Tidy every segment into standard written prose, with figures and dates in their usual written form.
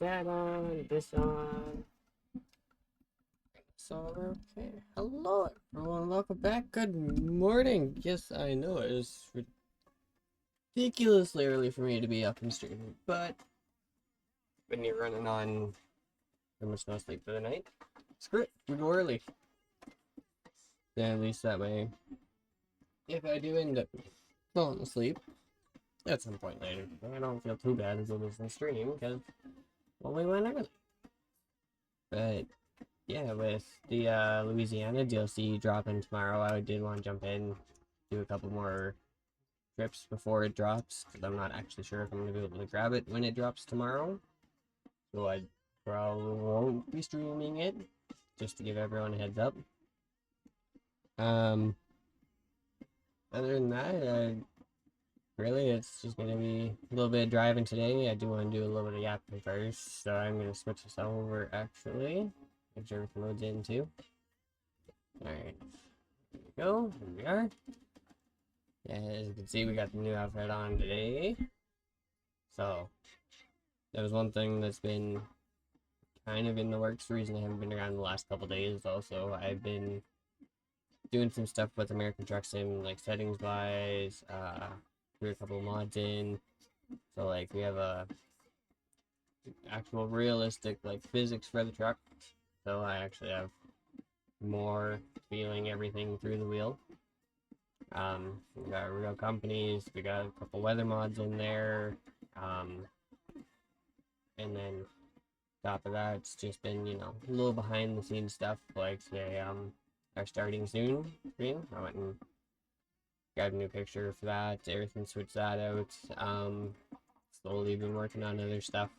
that on, this on. So, okay. Hello, everyone. Welcome back. Good morning. Yes, I know it is ridiculously early for me to be up and streaming, but when you're running on pretty much no sleep for the night, screw it. We go early. Then at least that way, if I do end up falling asleep at some point later, I don't feel too bad as it is in stream because, well, we went early. But yeah, with the Louisiana DLC dropping tomorrow, I did want to jump in, do a couple more trips before it drops, because I'm not actually sure if I'm going to be able to grab it when it drops tomorrow. So I probably won't be streaming it, just to give everyone a heads up. Other than that, really, it's just going to be a little bit of driving today. I do want to do a little bit of yapping first, so I'm going to switch this over, actually. Make sure everything loads in, too. Alright, here we go. Here we are. Yeah, as you can see, we got the new outfit on today. So, that was one thing that's been kind of in the works. The reason I haven't been around the last couple days. Also, I've been doing some stuff with American Truck Sim, like settings wise, threw a couple mods in. So, like, we have a actual realistic, like, physics for the truck. So, I actually have more feeling everything through the wheel. We got real companies, we got a couple weather mods in there, and then top of that, it's just been, you know, a little behind the scenes stuff, like say, are starting soon screen. I went and got a new picture for that, everything switched that out, slowly been working on other stuff,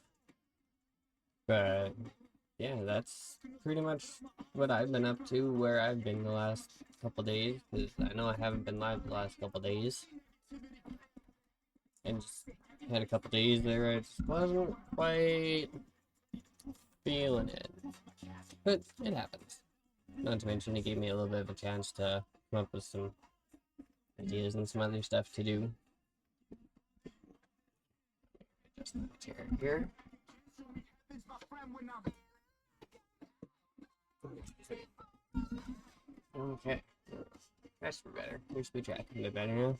but yeah, that's pretty much what I've been up to, where I've been the last couple days, because I know I haven't been live the last couple days, and just had a couple days there, I just wasn't quite feeling it, but it happens. Not to mention, it gave me a little bit of a chance to come up with some ideas and some other stuff to do. Just the chair here. Okay, that's better. We should be tracking a bit better now.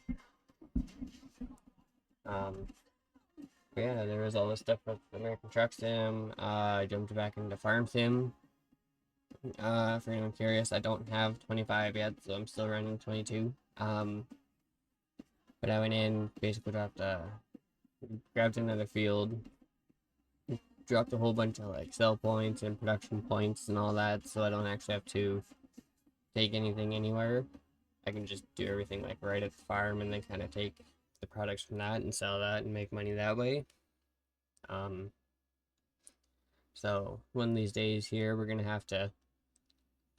Yeah, there was all this stuff with American Truck Sim. I jumped back into Farm Sim. For anyone curious, I don't have 25 yet, so I'm still running 22. But I went in, basically grabbed another field, dropped a whole bunch of like sell points and production points and all that, so I don't actually have to take anything anywhere. I can just do everything like right at the farm and then kind of take the products from that and sell that and make money that way. So one of these days here, we're gonna have to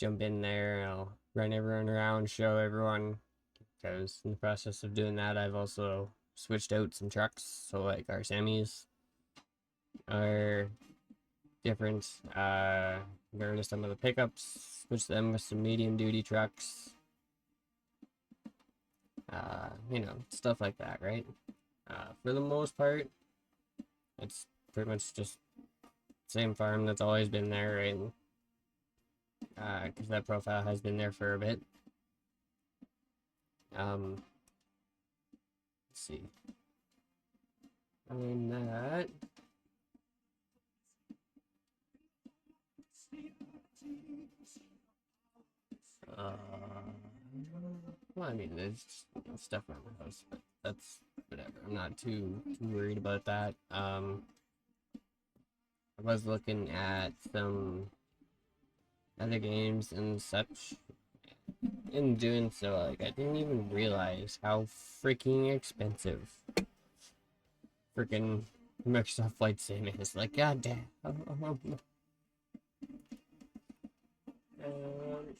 jump in there and I'll run everyone around, show everyone, because in the process of doing that, I've also switched out some trucks. So like our semis are different. Got rid of some of the pickups, switched them with some medium duty trucks. You know, stuff like that, right? For the most part, it's pretty much just same farm that's always been there, right? Because that profile has been there for a bit. Let's see. Other than that, well, I mean, there's stuff around the house, but that's whatever. I'm not too worried about that. I was looking at some other games and such. In doing so, like, I didn't even realize how freaking expensive freaking Microsoft Flight Sim is. Like, goddamn.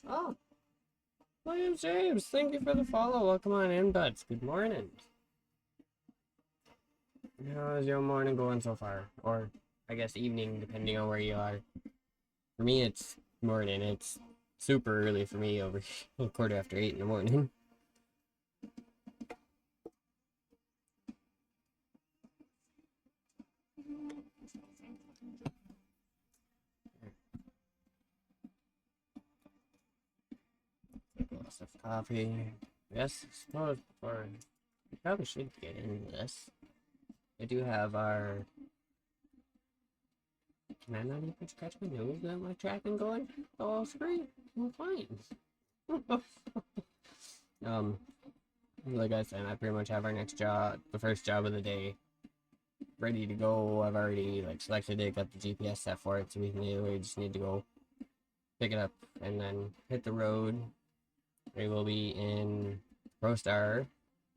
Oh, William James, thank you for the follow. Welcome on in, buds. Good morning. How's your morning going so far? Or, I guess, evening, depending on where you are. For me, it's morning. It's super early for me over here, 8:15 in the morning. glass of coffee. Yes, I suppose before we probably should get into this. I do have our. Can I not even scratch my nose without my tracking going? Oh, screw. I'm fine. Like I said, I pretty much have our next job, the first job of the day, ready to go. I've already like selected it, got the GPS set for it, so we just need to go pick it up and then hit the road. We will be in Rostar,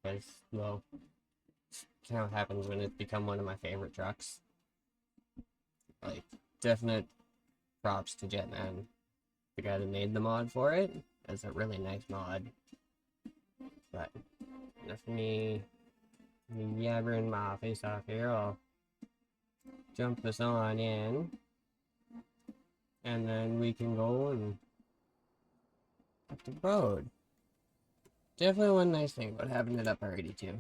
because, well, it's kind of happens when it's become one of my favorite trucks. Like, definite props to Jetman, the guy that made the mod for it. It's a really nice mod. But enough of me yabbering my face off here. I'll jump this on in, and then we can go and up the road. Definitely one nice thing about having it up already too.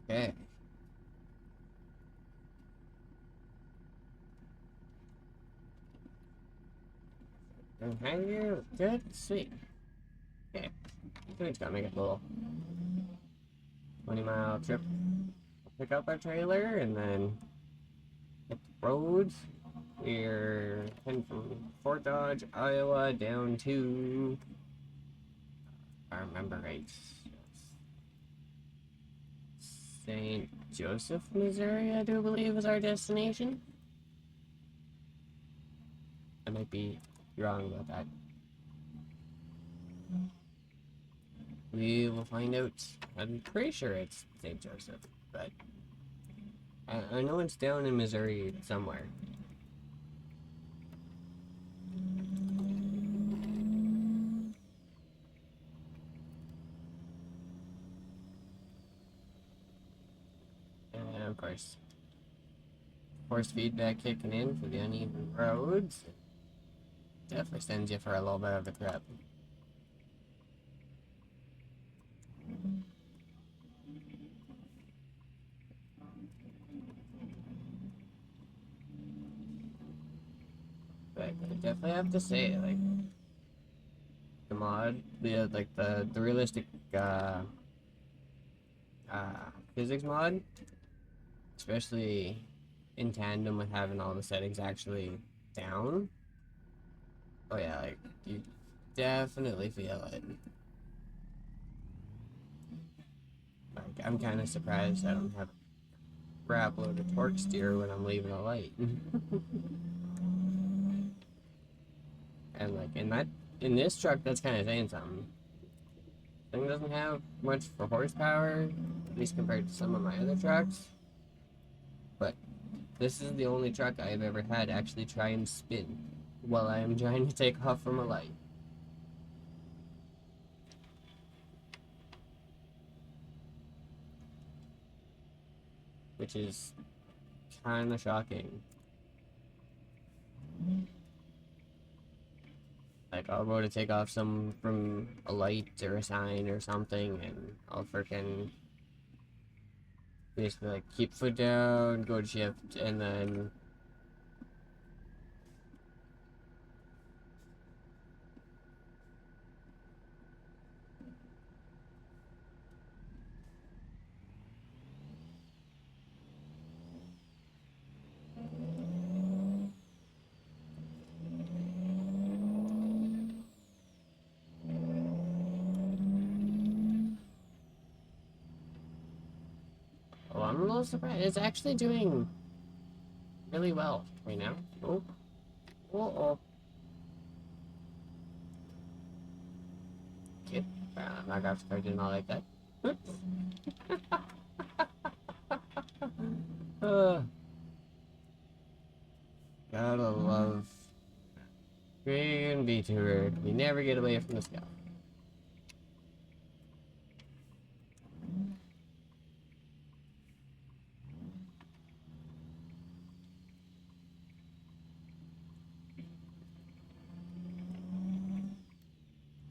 Okay. And hang here. Good. Sweet. Okay. So it's gonna make a little 20-mile trip. Pick up our trailer and then hit the roads. We're heading from Fort Dodge, Iowa down to, if I remember right, St. Joseph, Missouri, I do believe is our destination. I might be wrong about that. We will find out. I'm pretty sure it's St. Joseph, but I know it's down in Missouri somewhere. And of course, force feedback kicking in for the uneven roads. Definitely sends you for a little bit of a trip. But I definitely have to say, like, the mod, the realistic physics mod, especially in tandem with having all the settings actually down. Oh yeah, like, you definitely feel it. Like, I'm kind of surprised I don't have a crap load of torque steer when I'm leaving a light. And like, in this truck, that's kind of saying something. Thing doesn't have much for horsepower, at least compared to some of my other trucks. But this is the only truck I've ever had actually try and spin while I am trying to take off from a light. Which is kind of shocking. Like, I'll go to take off from a light or a sign or something, and I'll freaking basically like keep foot down, go to shift, and then oh, I'm a little surprised. It's actually doing really well right now. Oh, oh, oh. Okay, my graphics card did not like that. uh, Gotta love Green V-Tuber. We never get away from the scout.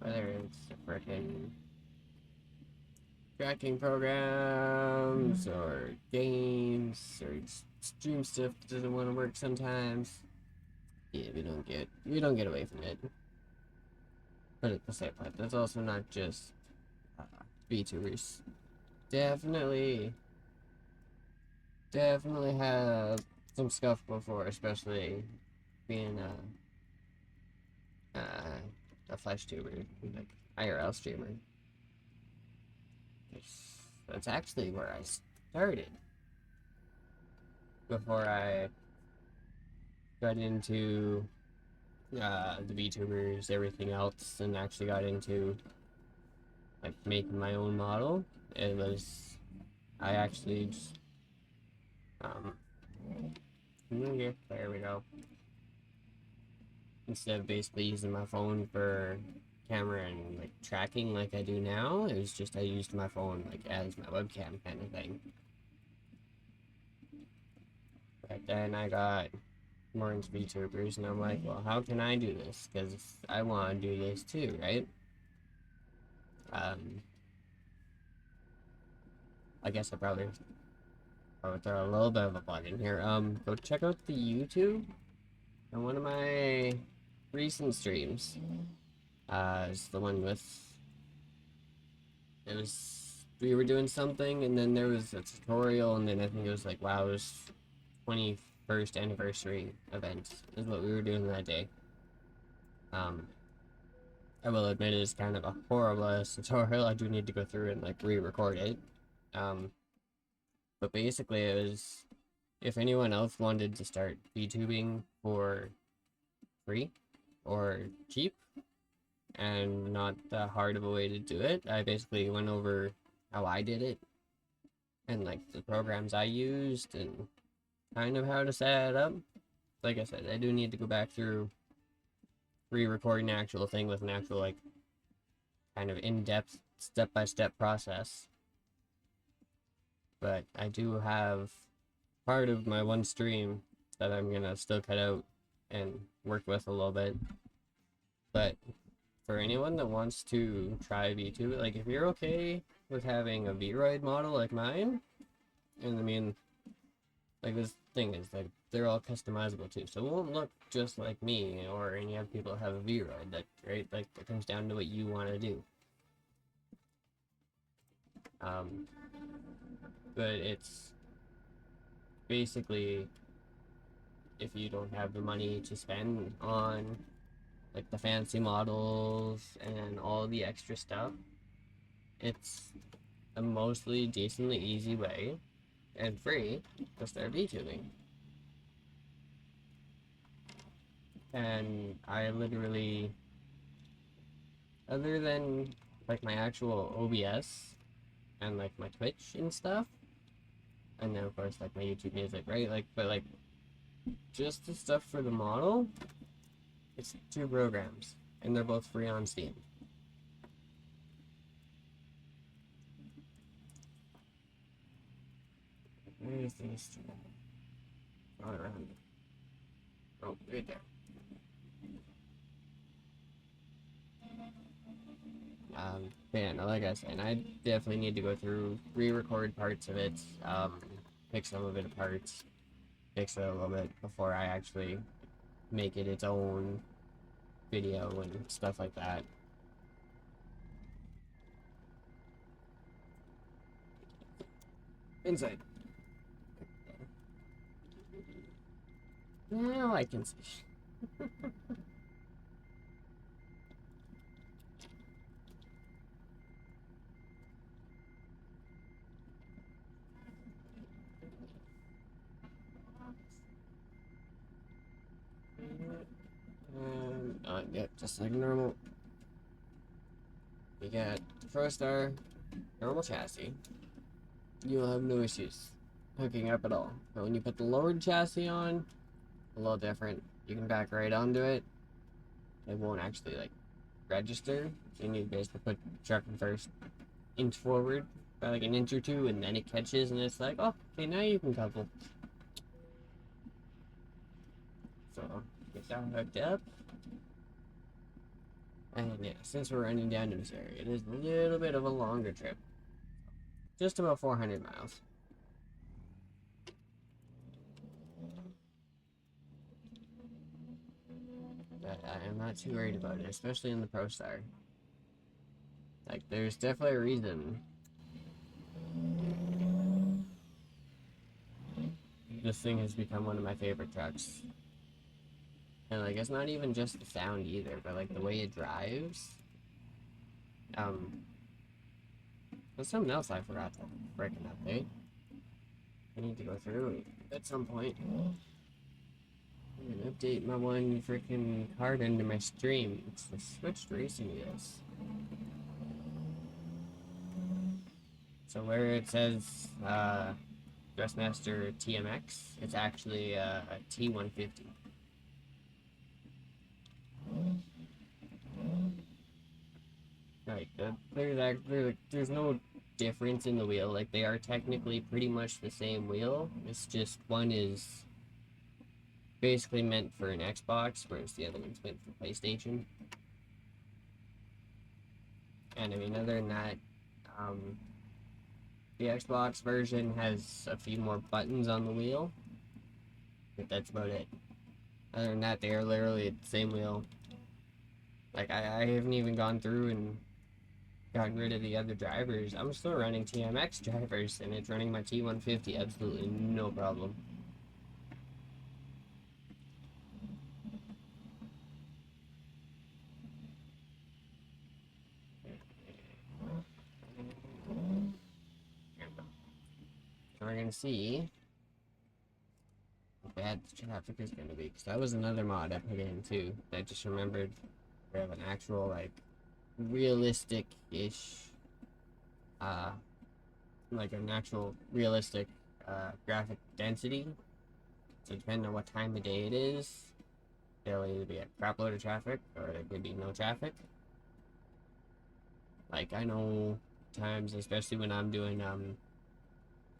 Whether it's a freaking tracking programs or games or stream stuff that doesn't want to work sometimes. Yeah, we don't get away from it. But at the same time, that's also not just VTubers. Definitely have some scuff before, especially being a flash tuber, like IRL streamer. That's actually where I started before I got into the VTubers, everything else, and actually got into like making my own model. It was I actually just yeah, there we go. Instead of basically using my phone for camera and like tracking like I do now, it was just I used my phone like as my webcam kind of thing. But then I got more into VTubers and I'm like, well, how can I do this? Because I want to do this too, right? I guess I probably throw a little bit of a plug in here. Go check out the YouTube on one of my recent streams. It's the one with we were doing something and then there was a tutorial and then I think it was like WoW's 21st anniversary event is what we were doing that day. I will admit it's kind of a horrible tutorial. I do need to go through and like re-record it. But basically it was if anyone else wanted to start VTubing for free or cheap and not that hard of a way to do it, I basically went over how I did it and like the programs I used and kind of how to set it up. Like I said, I do need to go back through re-recording the actual thing with an actual like kind of in-depth step-by-step process. But I do have part of my one stream that I'm gonna still cut out and work with a little bit. But for anyone that wants to try VTube, like if you're okay with having a VRoid model like mine, and I mean, like this thing is like they're all customizable too, so it won't look just like me or any other people have a VRoid. That right, like it comes down to what you want to do. But it's basically if you don't have the money to spend on like the fancy models and all the extra stuff, it's a mostly decently easy way and free to start VTubing. And I literally, other than like my actual OBS and like my Twitch and stuff, and then of course like my YouTube music, right? Like, but like just the stuff for the model, it's 2 programs and they're both free on Steam. Where is this? All around. Oh, right there. Man, like I said, I definitely need to go through, re-record parts of it, pick some of it apart, fix it a little bit before I actually make it its own video and stuff like that. Inside. Now I can see. Yep, just like normal. We got the ProStar normal chassis. You'll have no issues hooking up at all. But when you put the lowered chassis on, a little different. You can back right onto it. It won't actually like register. So you need to basically put truck first inch forward by like an inch or two, and then it catches, and it's like, oh, okay, now you can couple. So get that hooked up. And yeah, since we're running down to this area, it is a little bit of a longer trip. just about 400 miles. But I am not too worried about it, especially in the Pro Star. Like, there's definitely a reason this thing has become one of my favorite trucks. And like, it's not even just the sound either, but like the way it drives. There's something else I forgot to freaking update. I need to go through at some point. I'm gonna update my one freaking card into my stream. It's the switched racing wheels. So where it says Dressmaster TMX, it's actually a T150. Like there's no difference in the wheel. Like they are technically pretty much the same wheel. It's just one is basically meant for an Xbox, whereas the other one's meant for PlayStation. And I mean, other than that, the Xbox version has a few more buttons on the wheel, but that's about it. Other than that, they are literally the same wheel. Like, I haven't even gone through and gotten rid of the other drivers. I'm still running TMX drivers, and it's running my T150 absolutely no problem. We're gonna see how bad the traffic is gonna be, because that was another mod I put in too. I just remembered we have an actual like realistic-ish, like an actual realistic graphic density. So depending on what time of day it is, there'll either be a crap load of traffic or there could be no traffic. Like I know times, especially when I'm doing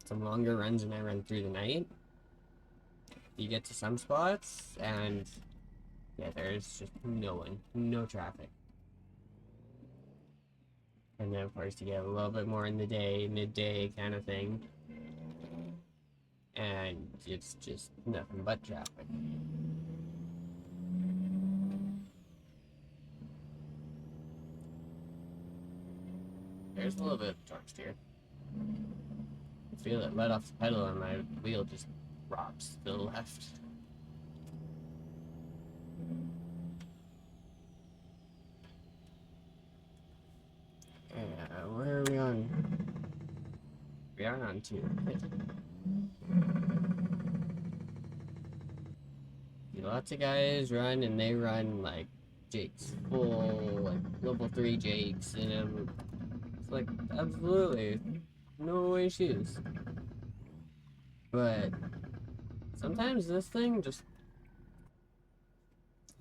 some longer runs and I run through the night, you get to some spots and yeah, there's just no traffic. And then of course you get a little bit more in the day, midday kind of thing, and it's just nothing but traffic. There's a little bit of torque steer. I feel it let off the pedal and my wheel just drops to the left. Where are we on? We are on 2. Lots of guys run and they run like Jake's full, like level 3 Jakes, and it's like absolutely no issues. But sometimes this thing just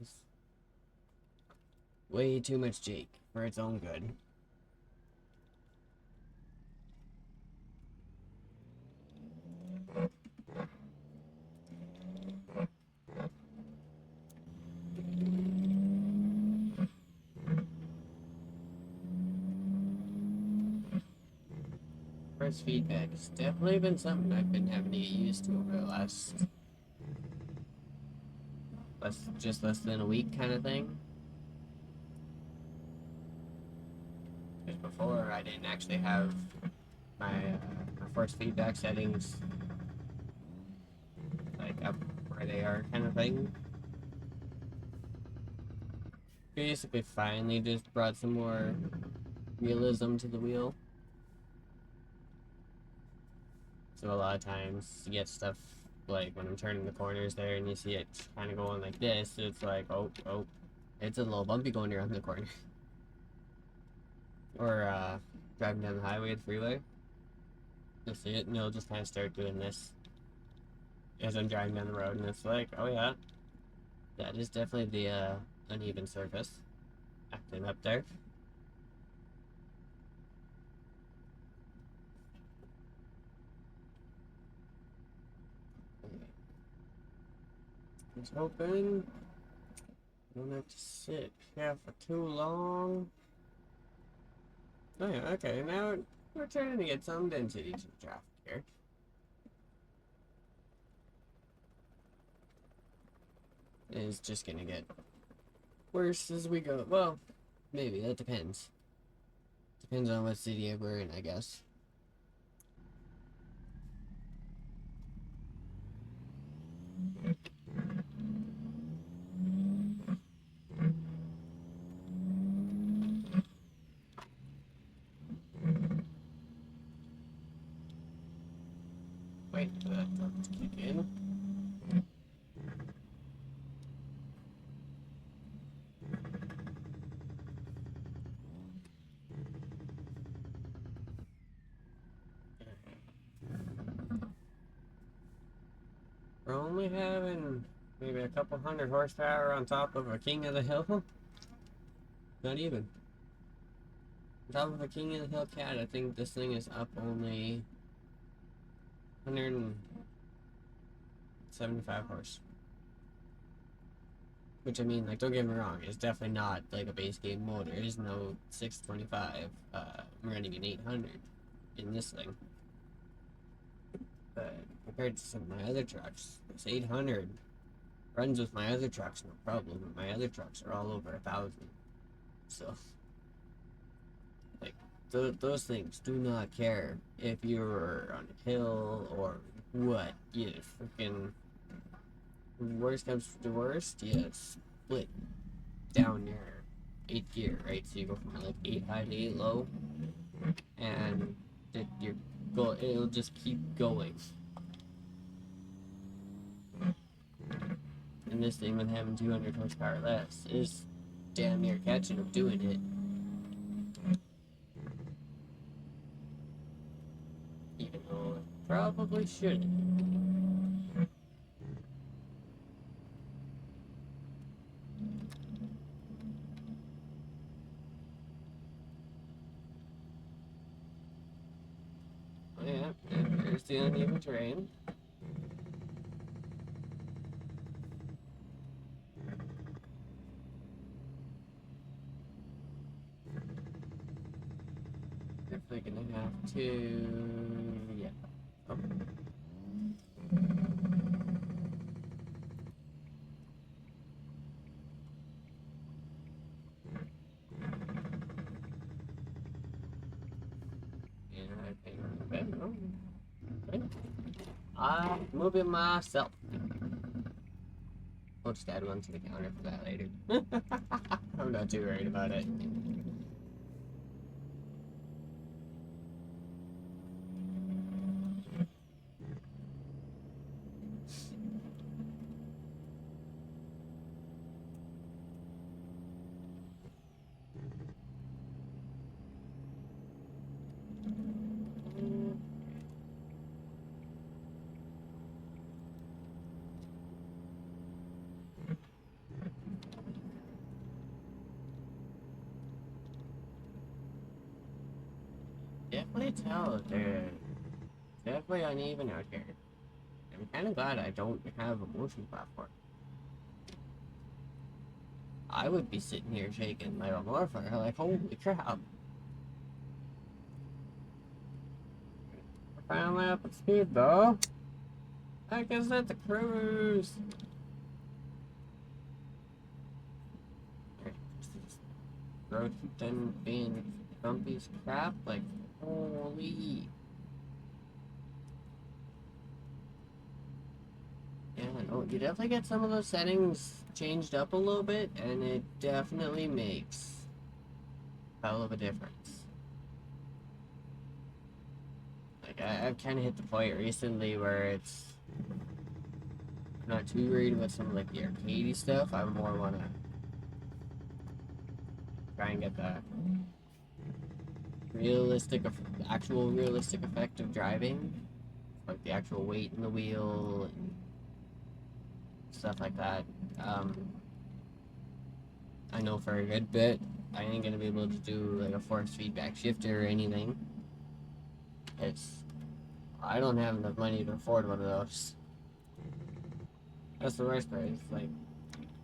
is way too much Jake for its own good. Force feedback has definitely been something I've been having to get used to over the last less than a week kind of thing. Because before I didn't actually have my force feedback settings like up where they are kind of thing. Basically finally just brought some more realism to the wheel. So a lot of times you get stuff like when I'm turning the corners there and you see it kind of going like this, it's like, oh, it's a little bumpy going around the corner. Or driving down the highway, the freeway. You'll see it and it'll just kind of start doing this as I'm driving down the road, and it's like, oh yeah, that is definitely the uneven surface acting up there. Just hoping I don't have to sit here for too long. Oh yeah, okay, now We're trying to get some density to the traffic here. It's just gonna get worse as we go. Well, maybe, that depends. Depends on what city we're in, I guess. Wait for that to kick in. We're only having maybe a couple hundred horsepower on top of a King of the Hill. Not even. On top of a King of the Hill Cat, I think this thing is up only 175 horse. Which, I mean, like, don't get me wrong, it's definitely not like a base game motor. There's no 625 running an 800 in this thing. But compared to some of my other trucks, this 800 runs with my other trucks, no problem. My other trucks are all over 1,000. So, like, those things do not care if you're on a hill or what. You freaking, worst comes to worst, you split down your 8th gear, right? So you go from like 8 high to 8 low, and it'll just keep going. And this thing, with having 200 horsepower less, is damn near catching them doing it. Even though it probably shouldn't. Oh, yeah, there's the uneven terrain. Definitely gonna have to, yeah. Oh. And I think I'm bed. Oh. Okay. I'm moving myself. We'll just add one to the counter for that later. I'm not too worried about it. Definitely tell they're definitely uneven out here. I'm kind of glad I don't have a motion platform. I would be sitting here shaking like a motherfucker, like, holy crap. We're finally up at speed though. I guess that's a cruise. Road then being bumpy as crap, like, holy. Yeah, no, you definitely get some of those settings changed up a little bit, and it definitely makes a hell of a difference. Like, I've kind of hit the point recently where I'm not too worried about some of, like, the arcadey stuff. I more want to try and get the actual realistic effect of driving. Like, the actual weight in the wheel and stuff like that. I know for a good bit I ain't gonna be able to do like a force feedback shifter or anything. I don't have enough money to afford one of those. That's the worst part. It's like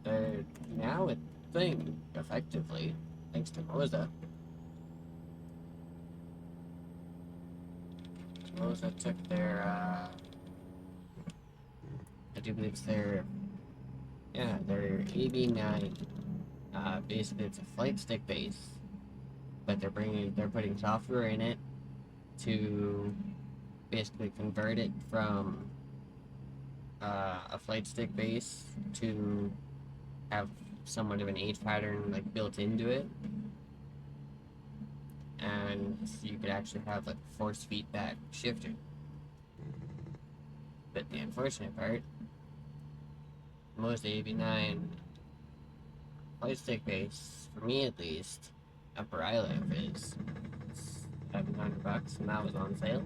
they're now a thing effectively thanks to Moza. Moza took their, I do believe it's their, yeah, their AB9. Basically it's a flight stick base, but they're putting software in it to basically convert it from a flight stick base to have somewhat of an H pattern like built into it, and you could actually have like force feedback shifter. But the unfortunate part, most AB9 flight stick base, for me at least, up where I live is $700, and that was on sale,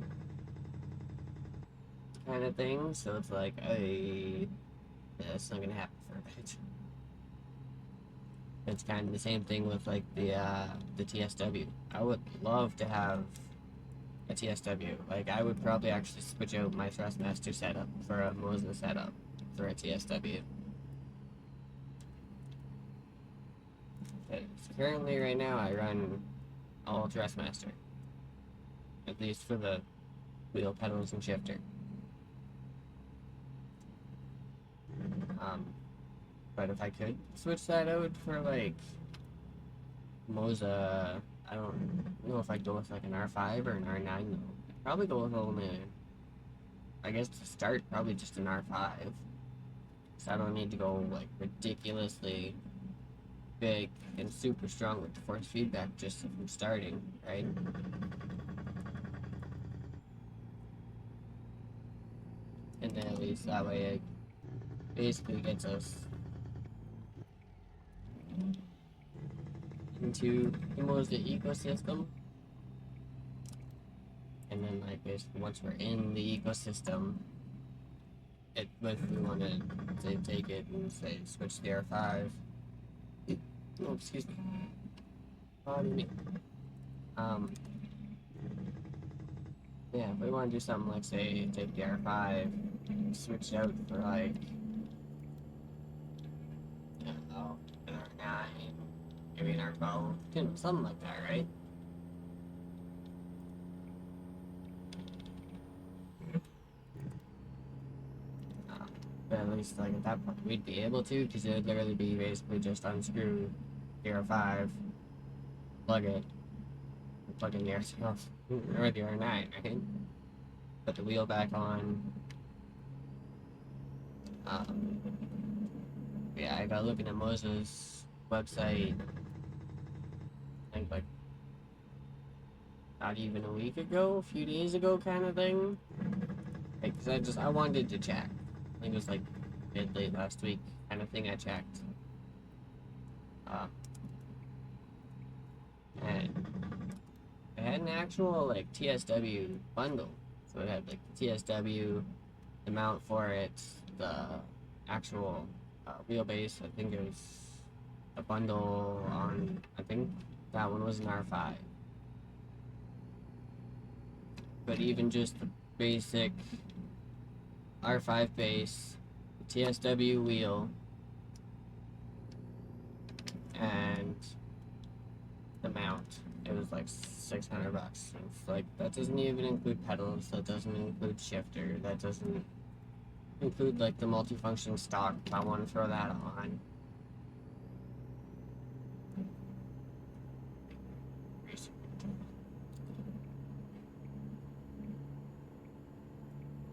kind of thing. So it's like, yeah, it's not gonna happen for a bit. It's kind of the same thing with like the TSW. I would love to have a TSW. Like I would probably actually switch out my Thrustmaster setup for a Moza setup for a TSW. Because currently, right now, I run all Thrustmaster, at least for the wheel, pedals, and shifter. But if I could switch that out for like Moza, I don't know if I'd go with like an R5 or an R9 though. I'd probably go with only, I guess to start, probably just an R5. So I don't need to go like ridiculously big and super strong with the force feedback just from starting, right? And then at least that way it basically gets us into the Moza ecosystem. And then like basically once we're in the ecosystem, if we want to say take it and say switch to the R5. Oh, excuse me. Pardon me. Yeah, if we want to do something like say take the R5, switch it out for like, I don't know, an R9, maybe an R12, you know, something like that, right? But at least like at that point we'd be able to, because it would literally be basically just unscrew the R5, plug it, plug in the R12 or the R9, right? Put the wheel back on. Yeah, I got looking at Moza's website, I think like not even a week ago, a few days ago, kind of thing. Because I wanted to check. I think it was like late last week, kind of thing. I checked, and it had an actual like TSW bundle. So it had like the TSW, the mount for it, the actual wheelbase. I think it was a bundle on. I think that one was an R5. But even just the basic R5 base, TSW wheel, and the mount, it was like $600. It's like, that doesn't even include pedals, that doesn't include shifter, that doesn't include like the multifunction stock if I want to throw that on.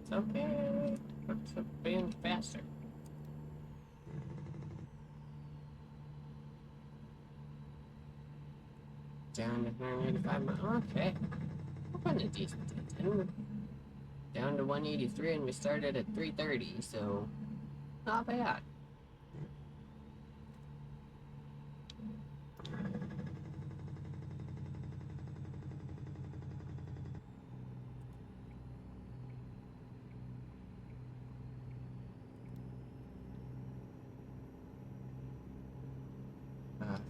It's okay, it's being faster. Down to 985 miles. Okay. We're running a decent engine. Down to 183, and we started at 330, so not bad.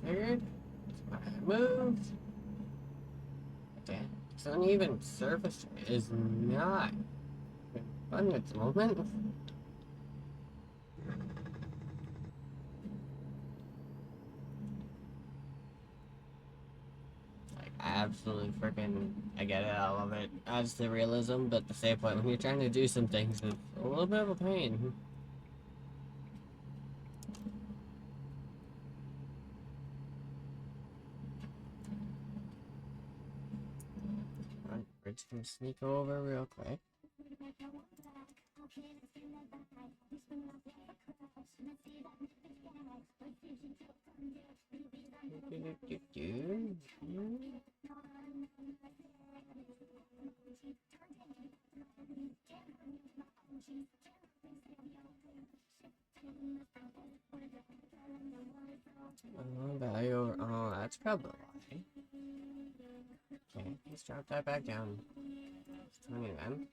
Figured. That's why I moved. Damn. This uneven surface is not fun at the moment. Like, absolutely freaking, I get it, I love it. Adds the realism, but at the same point, when you're trying to do some things, it's a little bit of a pain. Alright, we're just gonna sneak over real quick. Value over, oh, that's probably why. Okay, let's drop that back down. 20 then.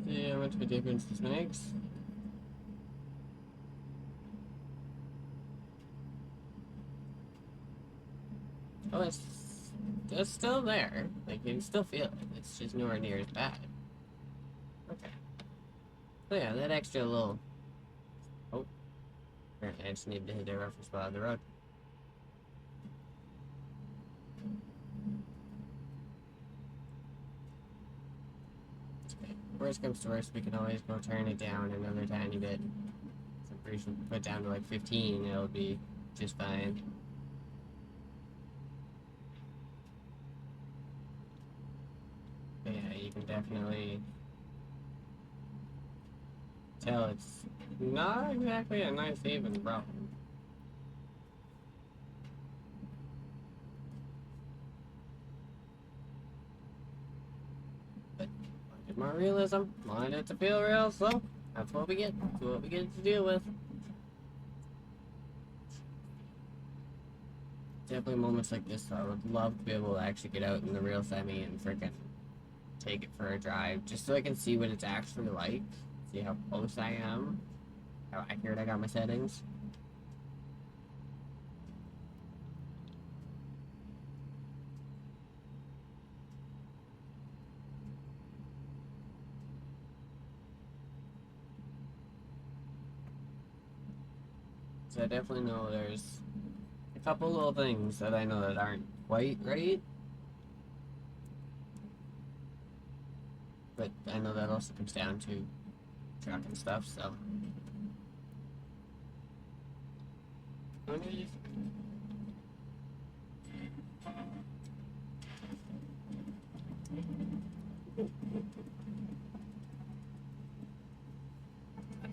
See how much of a difference this makes. Oh, it's still there. Like, you can still feel it. It's just nowhere near as bad. Okay. So yeah, that extra little... Oh. Apparently I just need to hit a reference spot on the road. Okay. Worst comes to worst, we can always go turn it down another tiny bit. So I'm pretty sure we put it down to like 15, it'll be just fine. But yeah, you can definitely tell it's not exactly a nice even problem. But wanted more realism, wanted it to feel real, so that's what we get. That's what we get to deal with. Definitely moments like this, I would love to be able to actually get out in the real semi and freaking take it for a drive, just so I can see what it's actually like, see how close I am, how accurate I got my settings. So I definitely know there's a couple little things that I know that aren't quite right. But I know that also comes down to truck and stuff, so. That's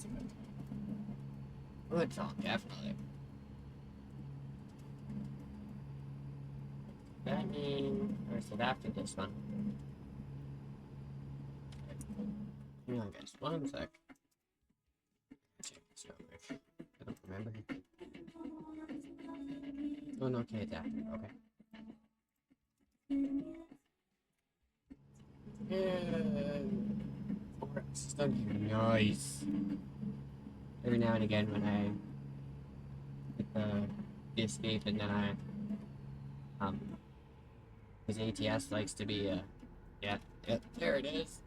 a good song, definitely. That mean, or is it after this one? Hang on, guys, one sec. Check this real quick. I don't remember. Oh, no, okay, it's after. Okay. Yeah. Nice. Every now and again when I hit the escape and then because ATS likes to be, yeah, there it is.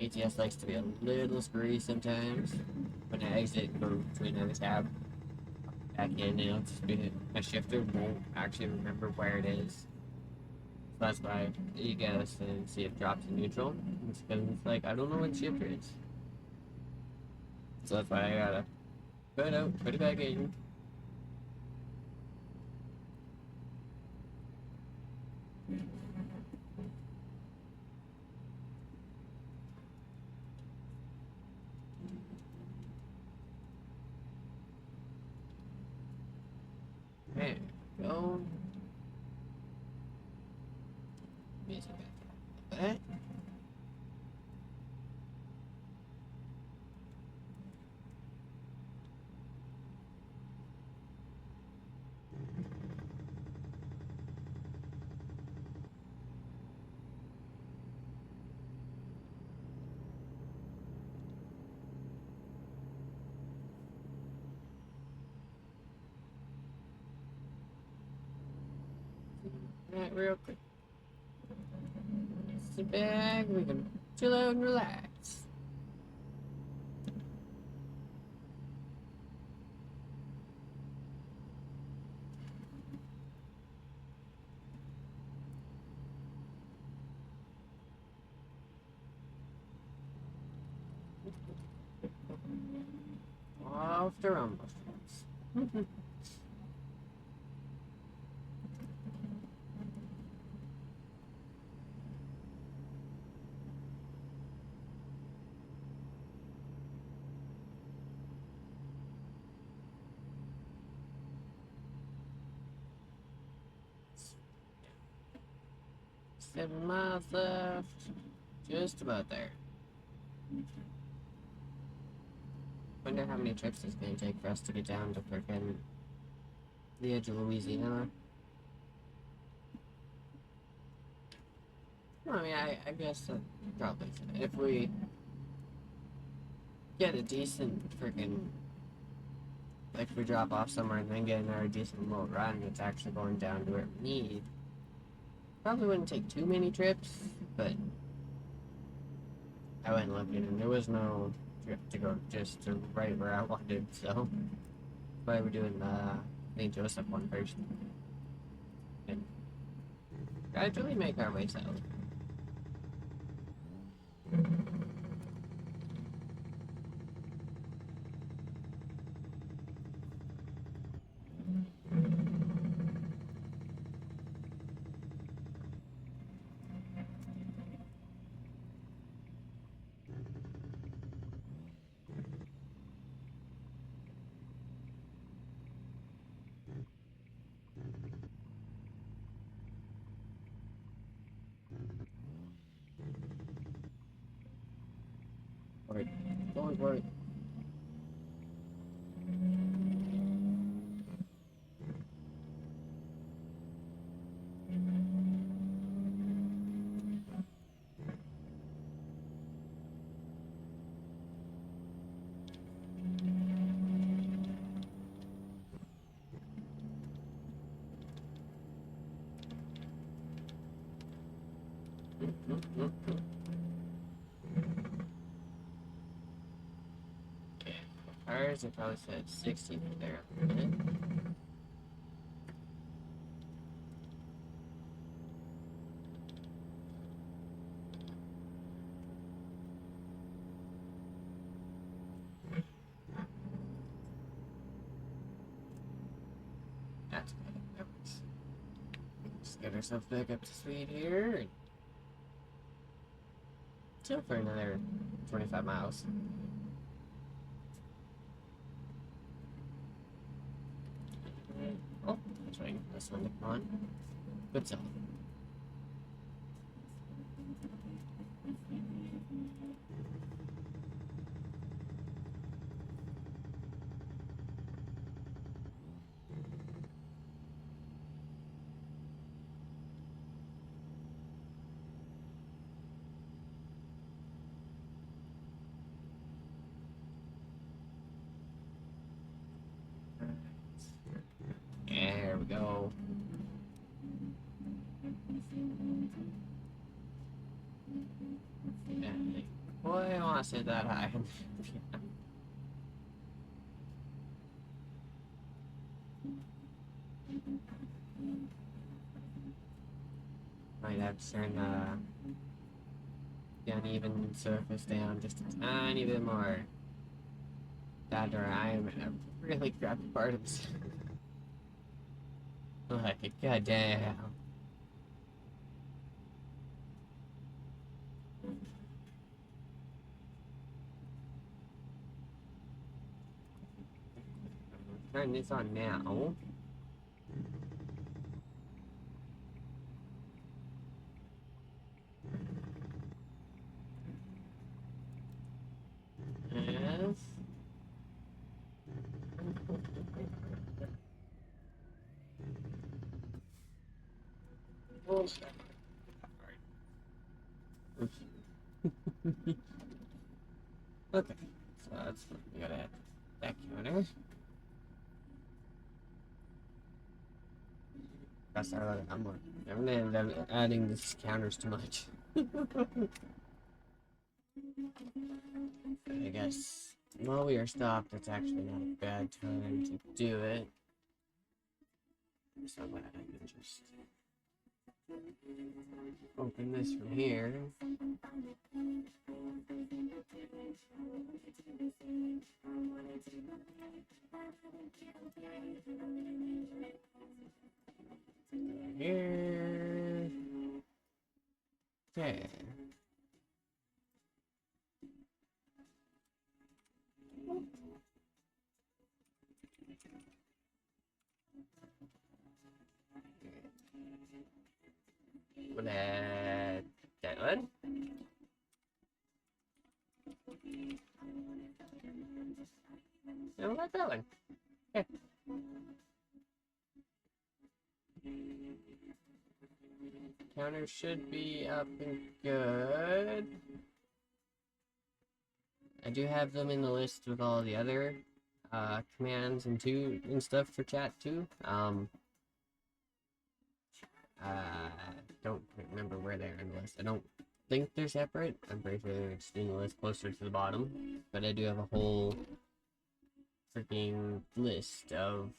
ATS likes to be a little screwy sometimes. When I exit and go to another tab, back in, it'll just be, my shifter won't actually remember where it is. So that's why you guys to see it drop to neutral. It's because it's like, I don't know what the shifter is. So that's why I gotta put it out, put it back in. There we go. Music back up. Alright, real quick. Sit back, we can chill out and relax. off the rumble strips. 7 miles left. Just about there. Wonder how many trips it's gonna take for us to get down to frickin' the edge of Louisiana. Well, I mean, I guess probably if we get a decent frickin' like if we drop off somewhere and then get another decent little run that's actually going down to where we need. Probably wouldn't take too many trips, but I went looking and there was no trip to go just to right where I wanted, so but we're doing the St. Joseph one first. And gradually make our way south. Forward. Cars, it probably said 60 there on the minute. That's good. That works. Just get ourselves back up to speed here. And chill for another 25 miles. Oh, that's right. This one to come on. Good song. There we go. Boy, I want to sit that high. Might have to turn the uneven surface down just a tiny bit more. That or I'm in a really crappy part of this. Like, goddamn. Turn this on now. Yes. Oh, okay, so that's what we gotta add that counter. That's our I'm gonna end up adding these counters too much. I guess while we are stopped, it's actually not a bad time to do it. I'm so glad I can just Open this from here. Here. Okay. That one. No, not that one. Okay. Counter should be up and good. I do have them in the list with all the other commands and stuff for chat too. Don't remember where they're in the list. I don't think they're separate. I'm pretty sure they're just in the list closer to the bottom. But I do have a whole freaking list of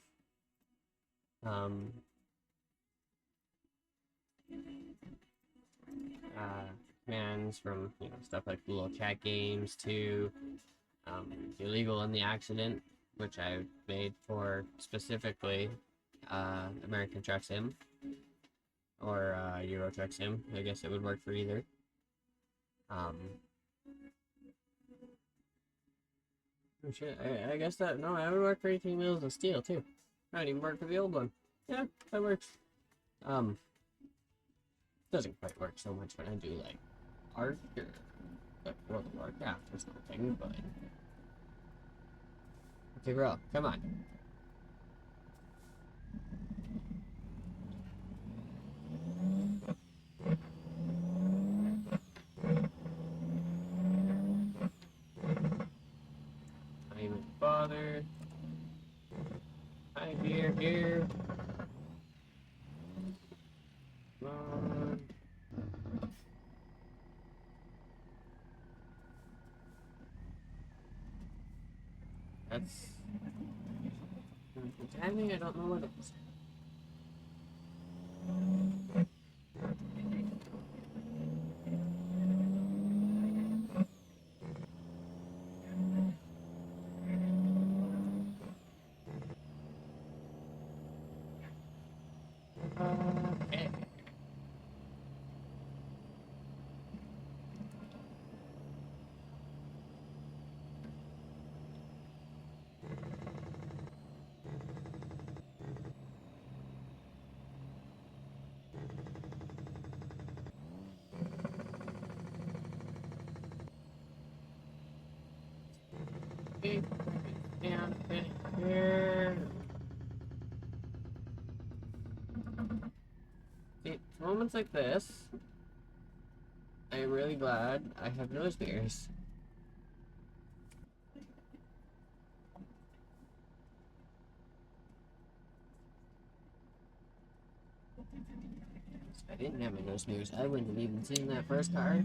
commands from, you know, stuff like little chat games to illegal in the accident, which I made for specifically American Truck Sim or Euro Truck Sim. I guess it would work for either. Oh shit, I guess that, no, that would work for 18 Wheels of Steel too. Not even work for the old one. Yeah, that works. Doesn't quite work so much when I do like Ark or like World of Warcraft or something, but okay, bro, come on. Not even bother. Hi, here. Come on. That's the timing. I don't know what it is. Okay. Okay. Down a bit here. See, moments like this, I am really glad I have nose mirrors. If I didn't have my nose mirrors, I wouldn't have even seen that first car.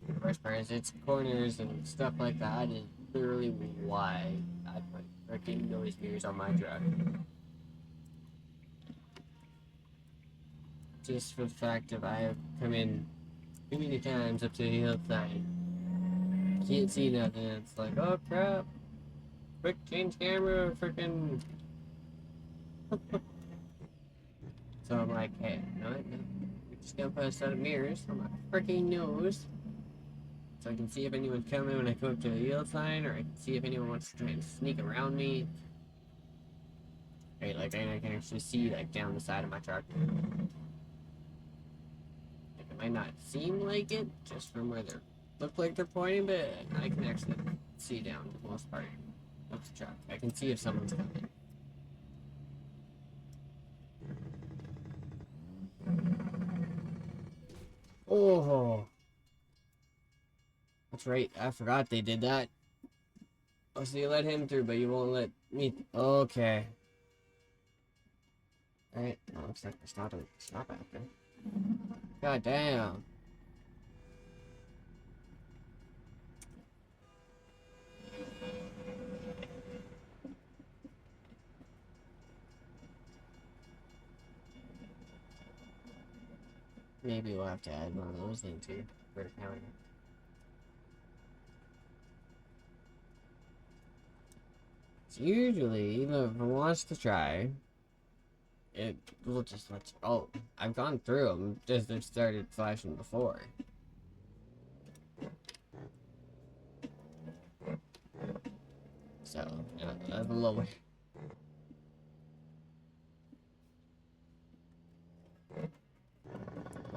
The worst part is it's corners and stuff like that, and literally why I put freaking nose mirrors on my truck. Just for the fact that I have come in too many times up to the hillside, can't see nothing, it's like, oh crap, quick change camera, freaking. So I'm like, hey, no, we're just gonna put a set of mirrors on my freaking nose so I can see if anyone's coming when I come up to the yield sign, or I can see if anyone wants to try and sneak around me. Right, like I can actually see like down the side of my truck. Like, it might not seem like it just from where they look like they're pointing, but I can actually see down the most part of the truck. I can see if someone's coming. Oh, that's right. I forgot they did that. Oh, so you let him through, but you won't let me. Okay. Alright. Oh, looks like there's not a stop after. God damn. Maybe we'll have to add one of those in too for the counter. So usually, even if it wants to try, it will just let you. Oh, I've gone through them. Just it started flashing before. So, that's a little.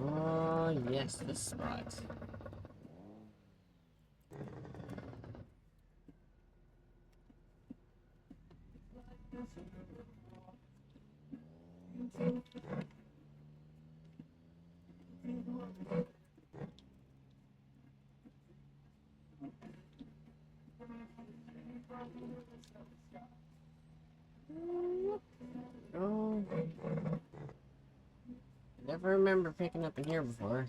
Oh yes, this spot. Oh, I never remember picking up in here before.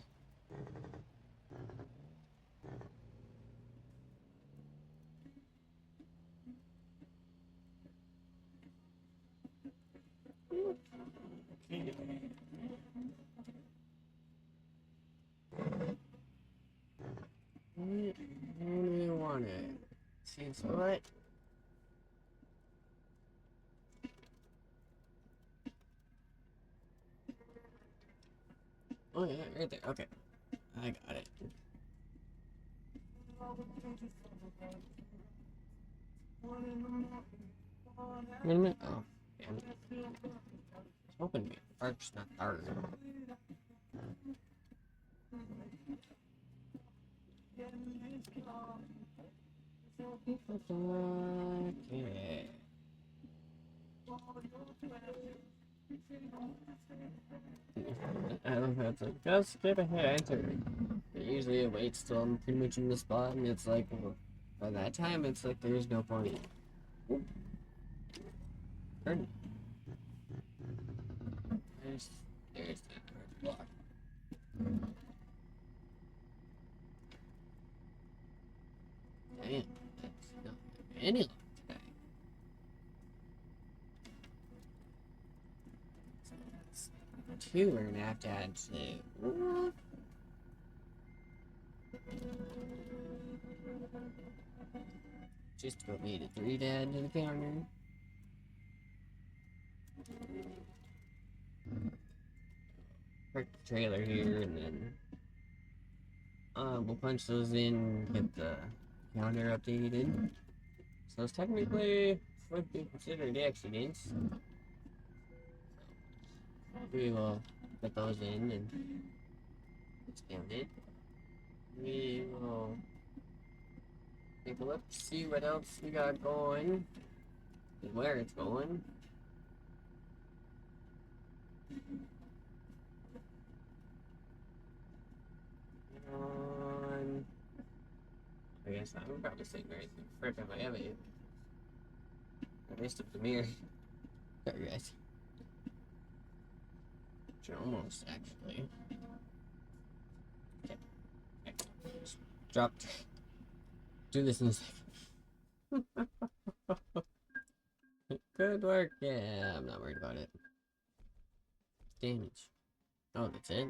Where do you want it? See, it's what? Oh yeah, right there. Okay, I got it. Wait a minute. Oh, damn it. It's hoping to be arch, not dark. Okay. I don't know. It's like, just skip ahead. It usually waits till I'm pretty much in the spot, and it's like, well, by that time, it's like there's no point. Turn. There's that first block. Damn, that's not any long time. So that's two we're gonna have to add to. Just about need a 3 to add to the counter. Park the trailer here, and then we'll punch those in, get the counter updated. So it's technically would be considered accidents. We will put those in and expand it. We will take a look, see what else we got going, and where it's going. I guess I'm probably sitting right in front of my Emmy. I messed up the mirror. Sorry, guys. Almost, actually. Okay. Just dropped. Do this in a second. Good work. Yeah, I'm not worried about it. Damage. Oh, that's it?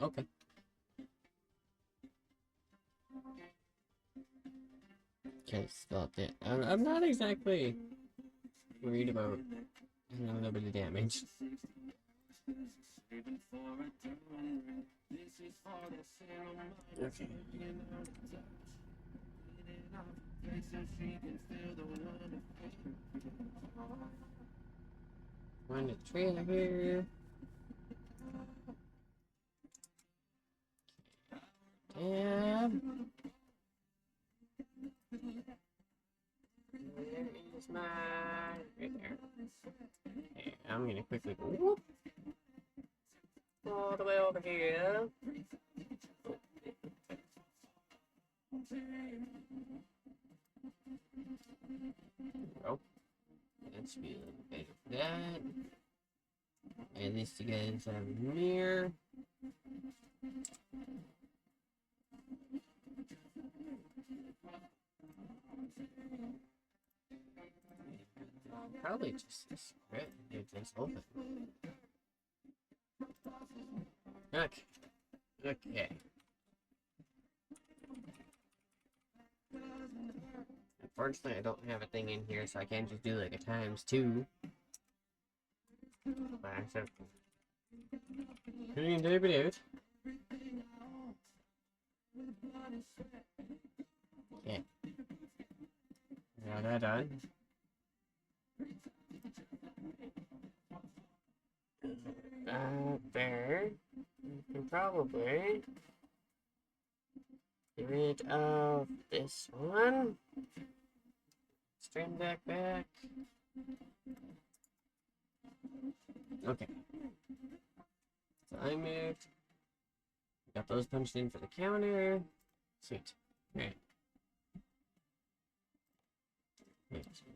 Okay. Okay, stop it. I'm not exactly worried about a little bit of damage. Okay. Find the trailer here. And where is my right there? Okay, I'm gonna quickly go whoop, all the way over here. Oh, that should be a little bit of that. At least you guys have a mirror. Probably just this. Right? It's open. Okay. Okay. Unfortunately, I don't have a thing in here, so I can't just do like a ×2. But I said, can type it out. Okay. Got that done. There. You can probably get rid of this one. Stream deck back. Okay. So I moved. Got those punched in for the counter. Sweet. Alright.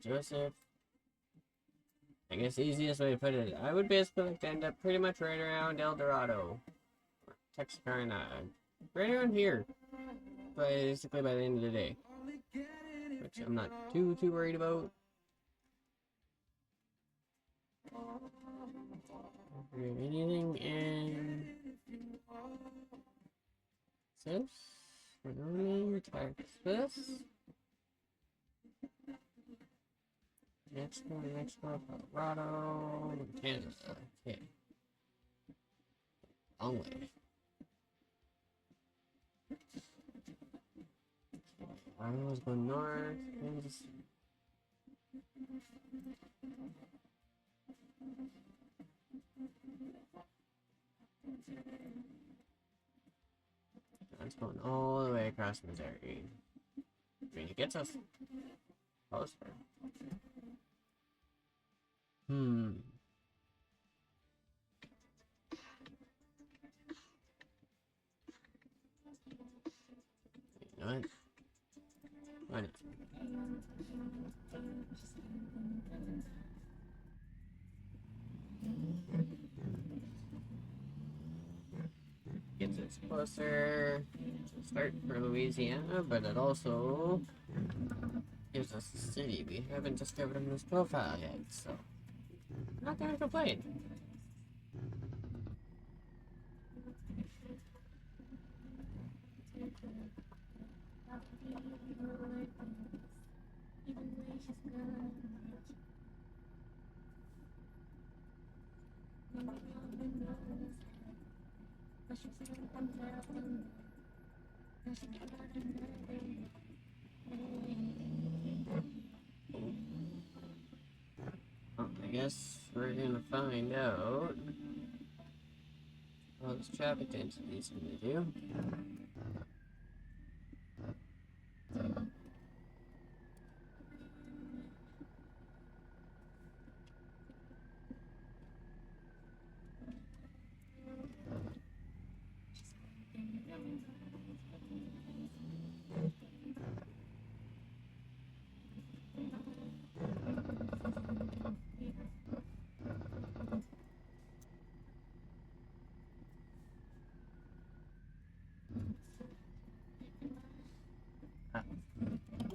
Joseph. I guess the easiest way to put it, I would basically like to end up pretty much right around El Dorado. Or Texarkana. Right around here. Basically by the end of the day. Which I'm not too worried about. Anything in Texas? Wyoming, Texas? Mexico, Colorado, Canada. Okay. Long way. Iowa's going north. It's going all the way across Missouri. I mean, it gets us closer. You know what? Why not? Gets us closer to start for Louisiana, but it also gives us a city we haven't discovered in this profile yet, so I'm not gonna complain. Well, I guess we're gonna find out what this traffic density is gonna do.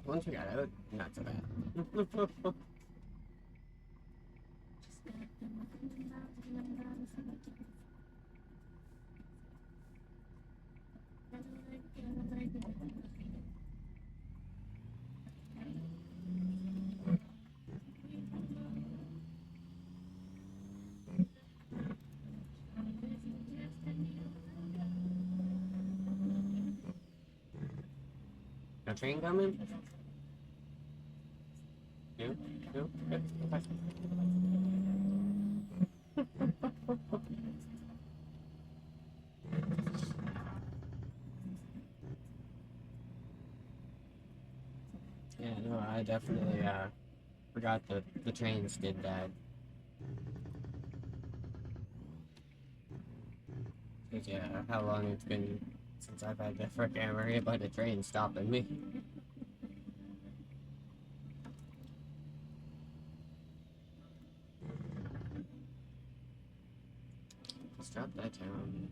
Once we got out, not so bad. A train coming? No? No? Good. Okay. Yeah, no, I definitely forgot that the trains did that. 'Cause, yeah, how long it's been since I've had to frickin' worry about a train stopping me. Let's drop that down.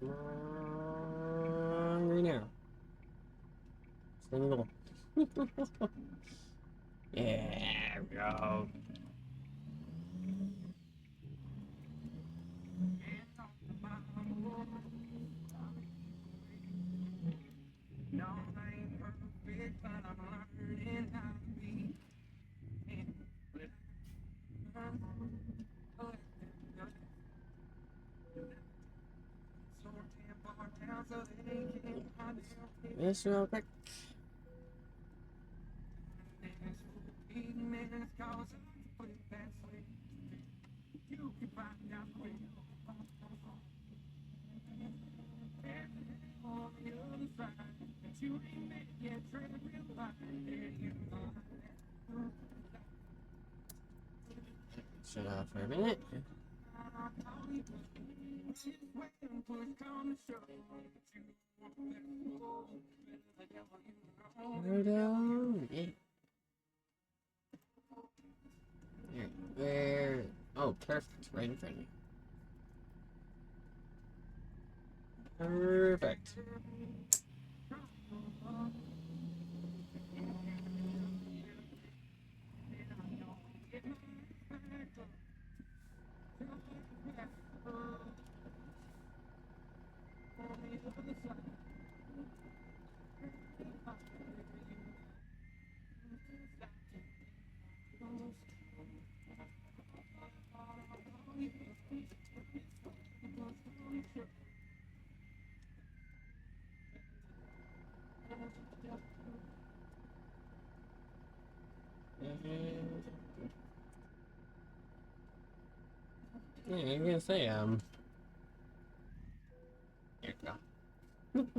Come on, green arrow. Single. Yeah, bro. This real quick. Shut up for a minute. Yeah. Where? Oh, perfect. Right in front of me. Perfect. Yeah, I'm gonna say, here we go.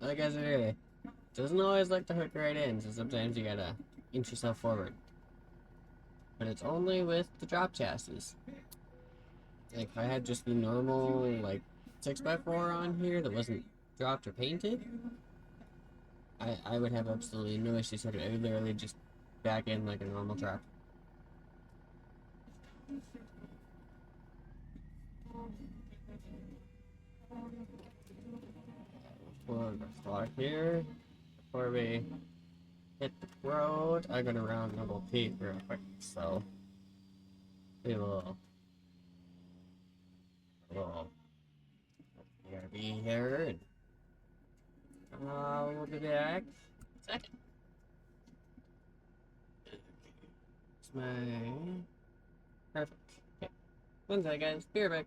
Like I said earlier, doesn't always like to hook right in, so sometimes you gotta inch yourself forward. But it's only with the drop chassis. Like, if I had just the normal, like, 6x4 on here that wasn't dropped or painted, I would have absolutely no issues with it. I would literally just back in like a normal truck. We'll start here before we hit the road. I'm gonna round Double P real quick, so we will be here. We'll be back. Second. It's my perfect. Okay. One second, guys. Be right back.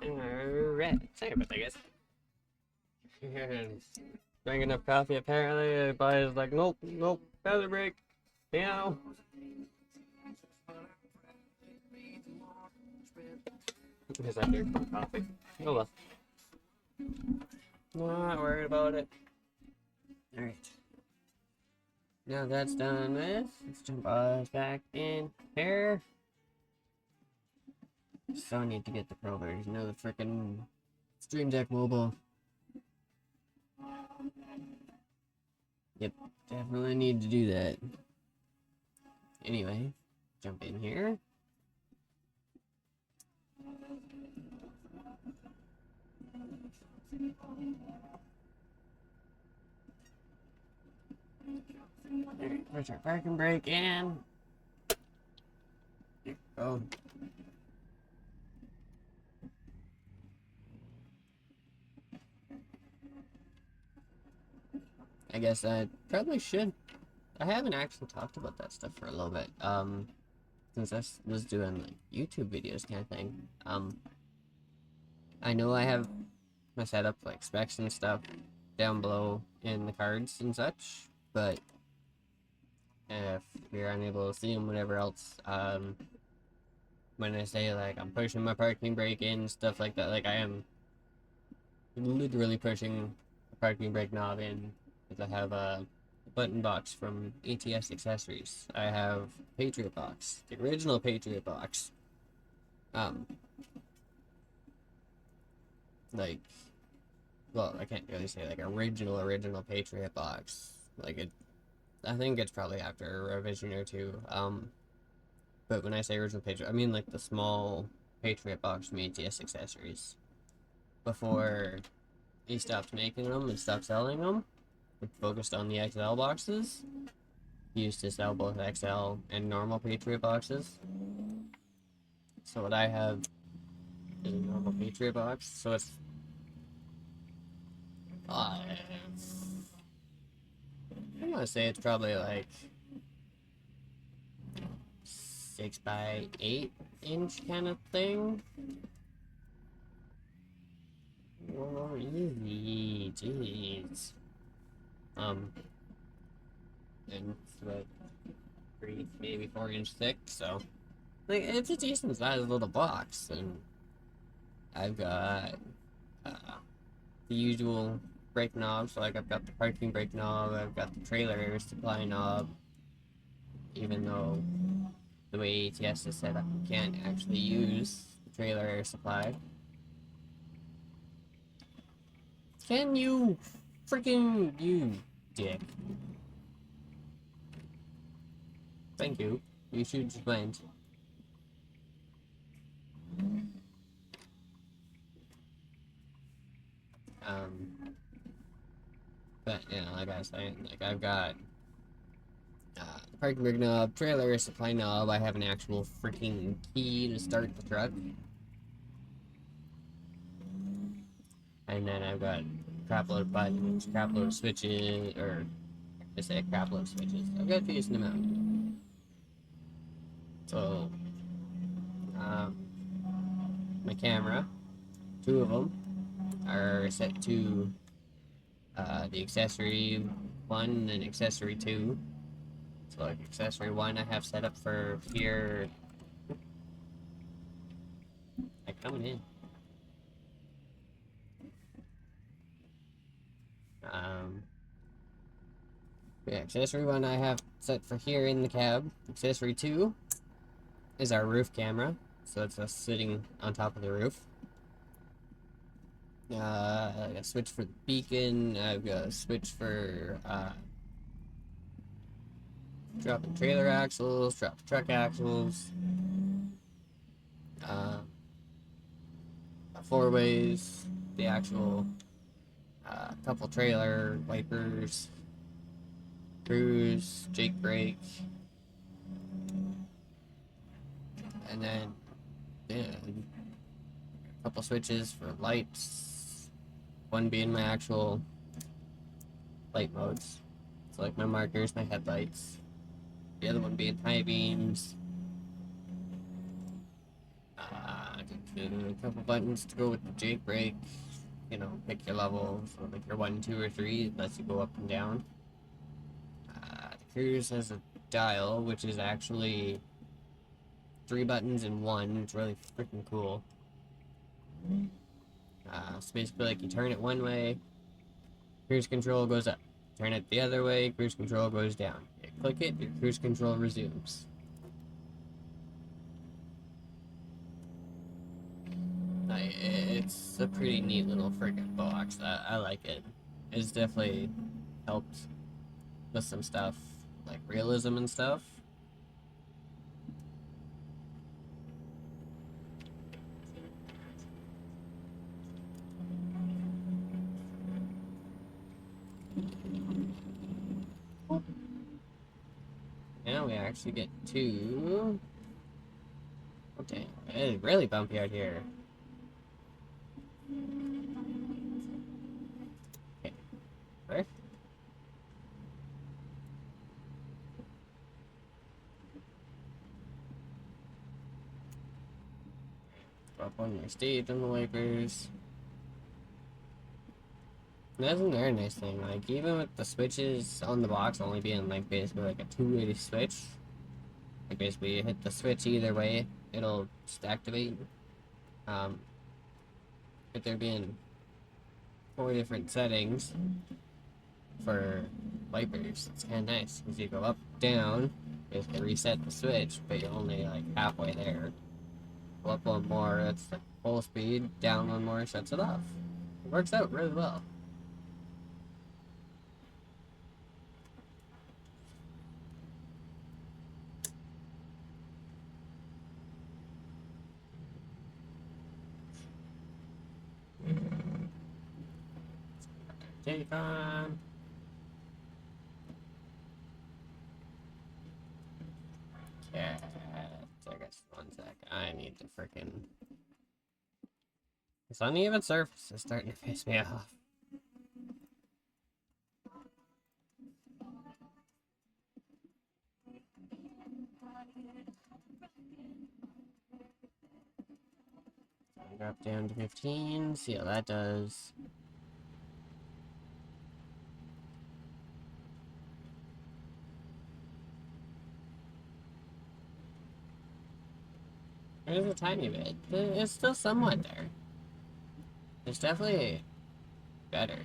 Alright, sorry about that, guys. Drank enough coffee, apparently. Everybody's like, nope, nope, bathroom break. Piano. Because I drink more coffee. Oh well. Not worried about it. Alright. Now that's done with, let's jump us back in here. So I need to get the Pro version of the frickin' Stream Deck Mobile. Yep, definitely need to do that. Anyway, jump in here. Alright, push our parking brake in. Oh. I guess I probably should. I haven't actually talked about that stuff for a little bit. Since I was doing like YouTube videos kind of thing. I know I have my setup, like specs and stuff, down below in the cards and such, but if you're unable to see them, whatever else, when I say like I'm pushing my parking brake in, stuff like that, like I am literally pushing the parking brake knob in, because I have a button box from ATS Accessories. I have Patriot Box, the original Patriot Box. Like, well, I can't really say like original Patriot Box. Like it, I think it's probably after a revision or two. But when I say original Patriot, I mean like the small Patriot Box from ATS Accessories. Before he stopped making them and stopped selling them, and focused on the XL boxes. He used to sell both XL and normal Patriot boxes. So what I have is a normal Patriot box. So it's I want to say it's probably like 6 by 8 inch kind of thing. Oh, easy, jeez. And it's like 3, maybe 4 inch thick. So like it's a decent sized little box, and I've got the usual brake knobs. Like I've got the parking brake knob, I've got the trailer air supply knob. Even though the way ATS is set up, you can't actually use the trailer air supply. Can you freaking you dick? Thank you. You should just went. But you know, like I was saying, like I've got the parking brake knob, trailer air supply knob. I have an actual freaking key to start the truck, and then I've got a crap load of buttons, crap load of switches, or I say a crap load of switches. I've got a decent amount. So, my camera, 2 of them, are set to the accessory 1 and accessory 2. So like accessory 1 I have set up for here. Like coming in. Yeah, accessory 1 I have set for here in the cab. Accessory 2 is our roof camera. So it's us sitting on top of the roof. I got a switch for the beacon. I've got a switch for dropping trailer axles, dropping truck axles, 4-ways, the actual couple trailer wipers, cruise, Jake brake, and then yeah, a couple switches for lights. One being my actual light modes, so like my markers, my headlights. The other one being high beams, and a couple buttons to go with the Jake brake. You know, pick your level, so like your 1, 2, or 3, it lets you go up and down. The Cruise has a dial, which is actually 3 buttons in one. It's really freaking cool. So basically, like, you turn it one way, cruise control goes up. Turn it the other way, cruise control goes down. You click it, your cruise control resumes. It's a pretty neat little friggin' box. I like it. It's definitely helped with some stuff, like realism and stuff. Now we actually get to... Oh dang, it's really bumpy out here. Okay, where? Up on your stage on the wipers. And that's another nice thing, like, even with the switches on the box only being, like, basically like a two-way switch, like, basically you hit the switch either way, it'll just activate. But there being 4 different settings for wipers, it's kind of nice, because you go up, down, basically reset the switch, but you're only, like, halfway there. Go up one more, that's the full speed, down one more, shuts it off. It works out really well. Take on. Yeah, I guess 1 sec. I need to frickin'. This uneven surface is starting to piss me off. Drop down to 15. See how that does. There's a tiny bit. It's still somewhat there. It's definitely better.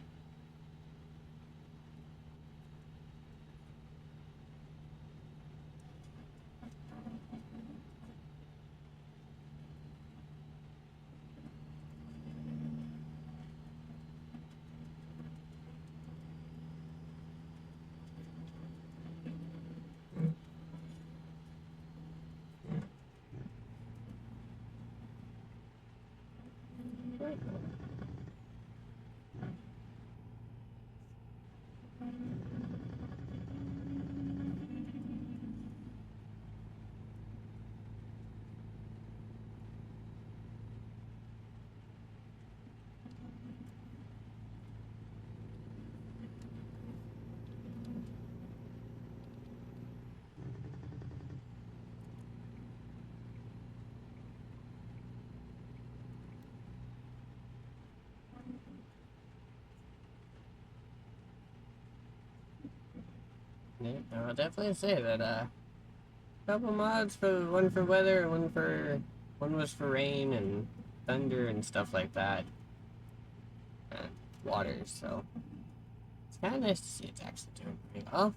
Yeah, I'll definitely say that couple mods for one for weather, one was for rain and thunder and stuff like that. And water, so it's kind of nice to see it's actually doing pretty well.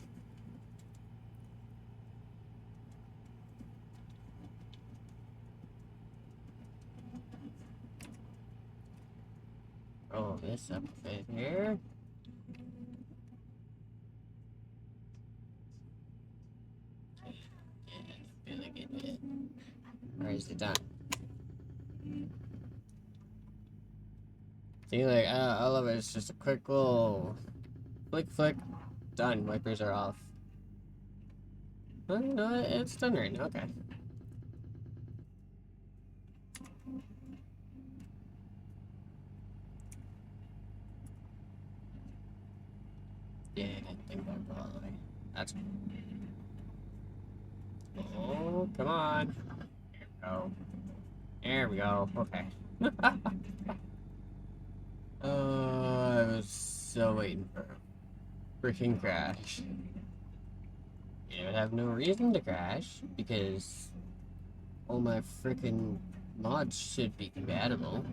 Roll this up a bit here. Yeah, really getting it. Or is it done? See, like, I love it. It's just a quick little flick, done. Wipers are off. Oh, no, it's done right now. Okay. Yeah, I didn't think that would go all the way. That's cool. Oh, come on. Here we go. There we go. Okay. Oh, I was so waiting for a freaking crash. It would have no reason to crash because all my freaking mods should be compatible.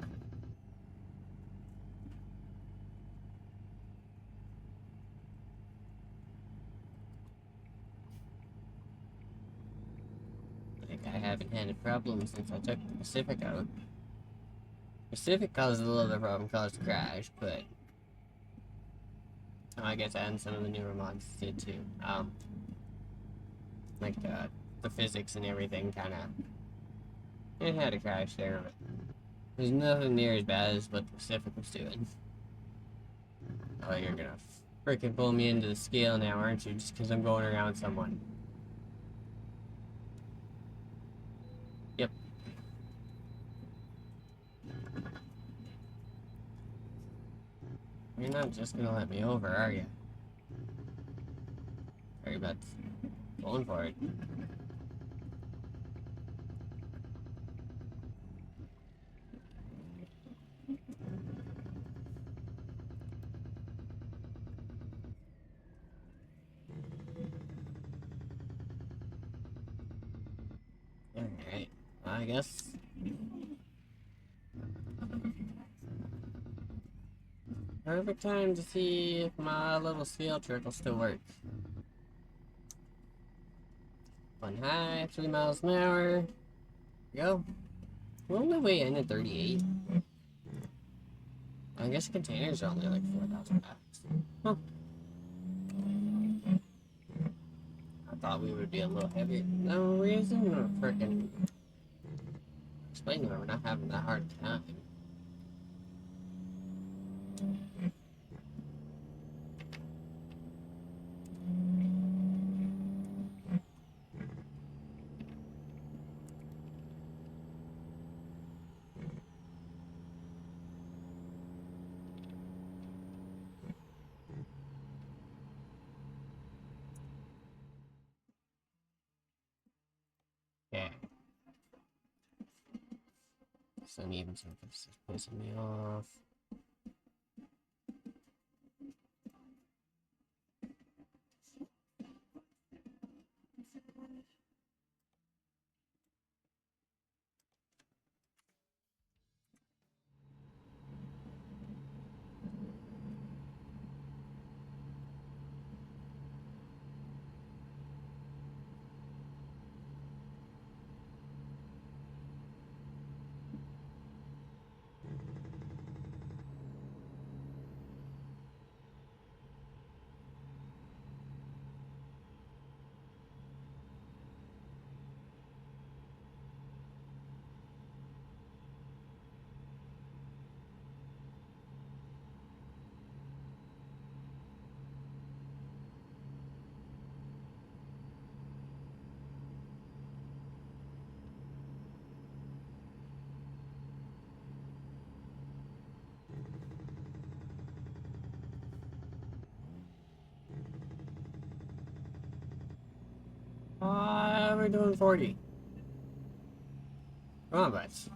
Like, I haven't had a problem since I took the Pacific out. Pacific caused a little bit of problem, caused a crash, but I guess and some of the newer mods did too. Like the physics and everything kind of it had a crash there, but there's nothing near as bad as what the Pacific was doing. Oh, you're gonna freaking pull me into the scale now, aren't you? Just because I'm going around someone. Yep. You're not just gonna let me over, are you? Are you about going for it? Alright. I guess. Perfect time to see if my little scale trick will still work. One high, 3 miles an hour. Go. We're on the way in at 38. I guess containers are only like 4,000 packs. Huh. I thought we would be a little heavier. No reason or frickin' explain to her we're not having that hard time. Yeah. This uneven surface is pissing me off. We're doing 40. Come on, butts.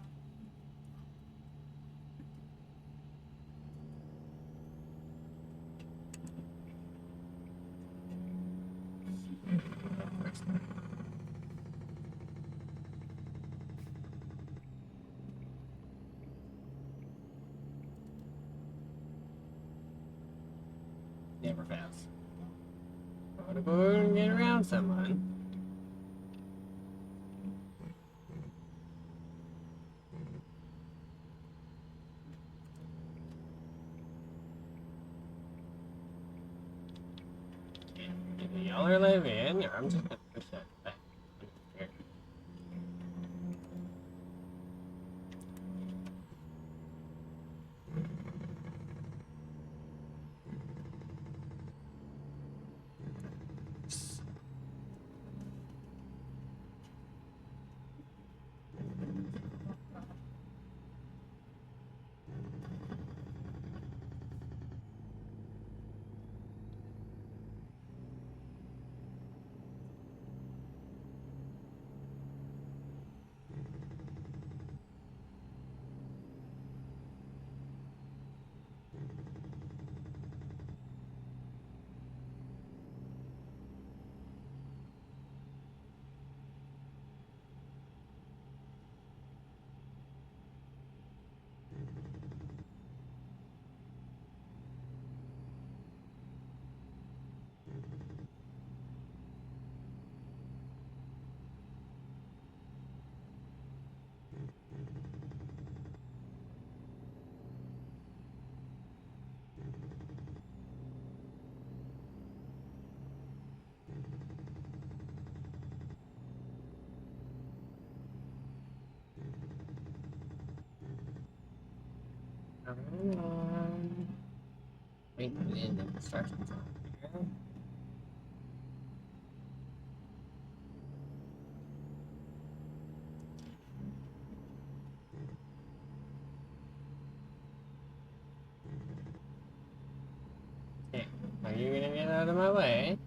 Never fails. Gotta go and get around someone. Either y'all are live in, or I'm just gonna push that back. Here. Come on. Wait for the end of the construction zone here. Okay, are you gonna get out of my way?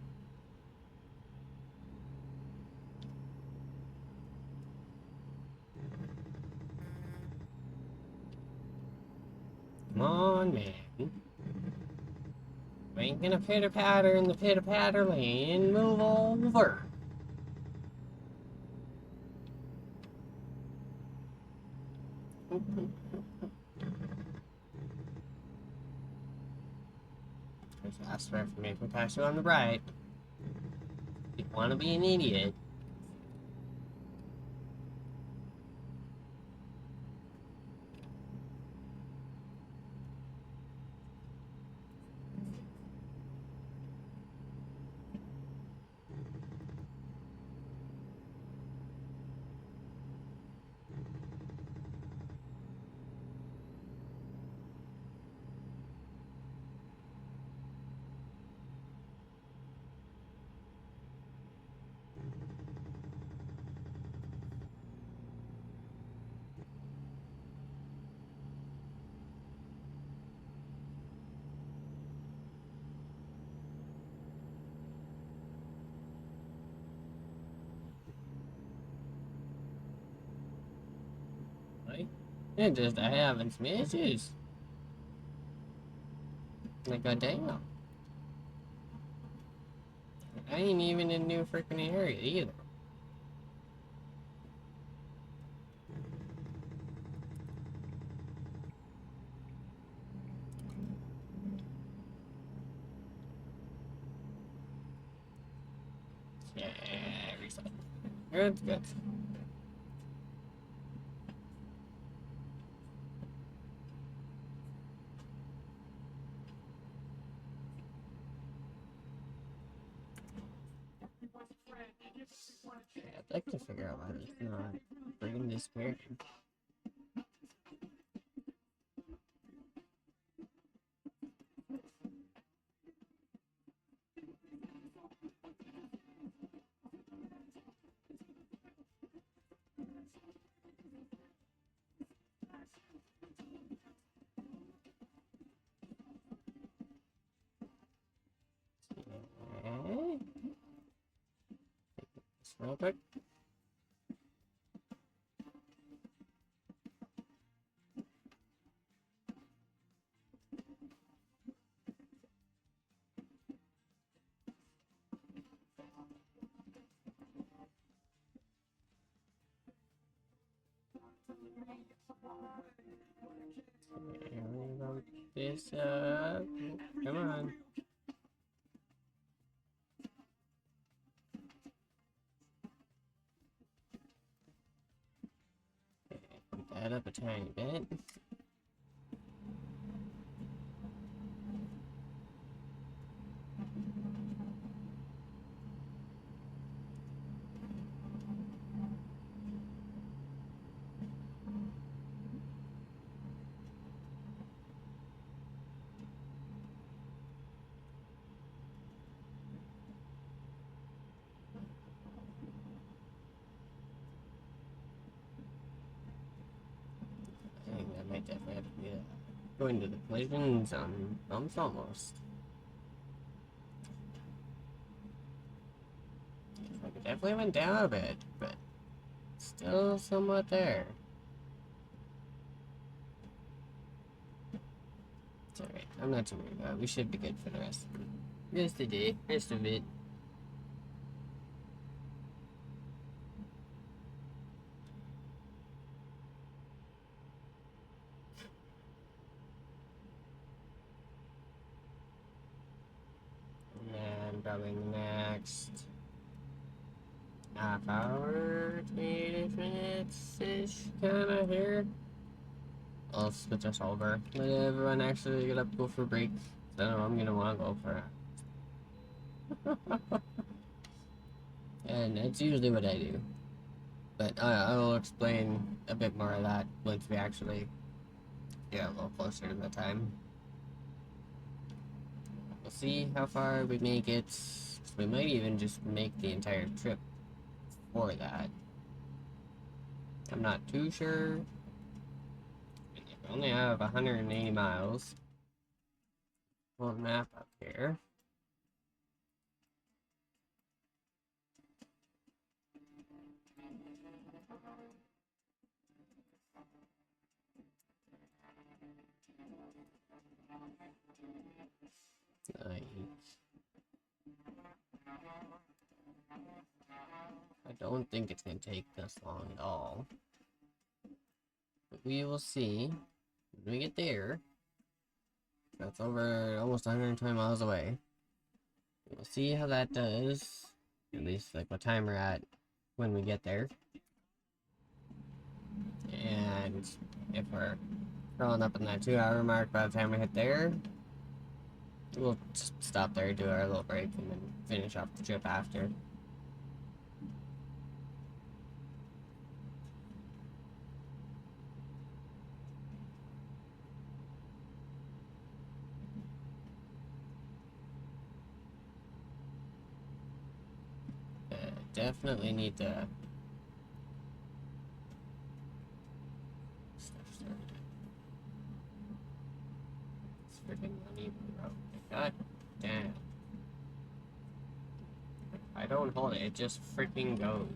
Come on, man. We ain't gonna pitter patter in the pitter patter lane. Move over. I swear for me if we pass you on the right. You wanna be an idiot. Right? It just having some issues. Like, goddamn. I ain't even in a new freaking area either. Yeah, reset. Good, good. Yeah, I'd like to figure out why it's not bringing this here. Okay. Just real quick. Here we go. This up. Come on. Put that up a tiny bit. I think that might definitely have to be going to the collision zone. Almost. Like it definitely went down a bit, but still somewhat there. It's alright. I'm not too worried about it. We should be good for the rest of the day. Rest of it. And probably next half hour, 20 minutes-ish, kinda here. I'll switch us over. Let everyone actually get up, go for a break. So I know I'm gonna wanna go for it. And it's usually what I do. But I will explain a bit more of that once we actually Yeah, a little closer to the time. We'll see how far we make it. We might even just make the entire trip for that. I'm not too sure. We only have 180 miles. Pull the map up here. Nice. I don't think it's going to take us long at all. But we will see when we get there. That's over almost 120 miles away. We'll see how that does. At least like what time we're at when we get there. And if we're crawling up in that 2-hour mark by the time we hit there, we'll just stop there, do our little break, and then finish off the trip after. Definitely need to it's freaking uneven road. God damn. If I don't hold it, it just freaking goes.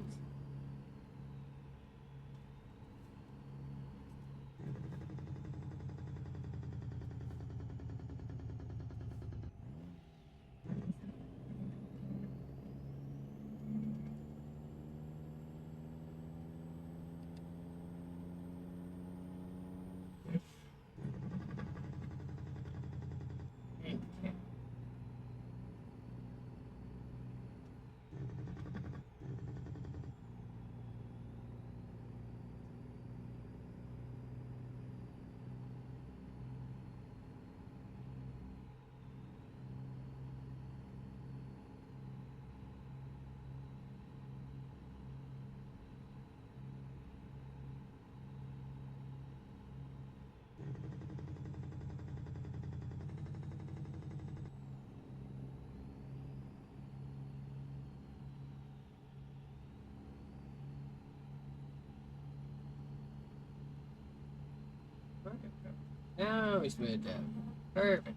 Now we smooth down. Perfect.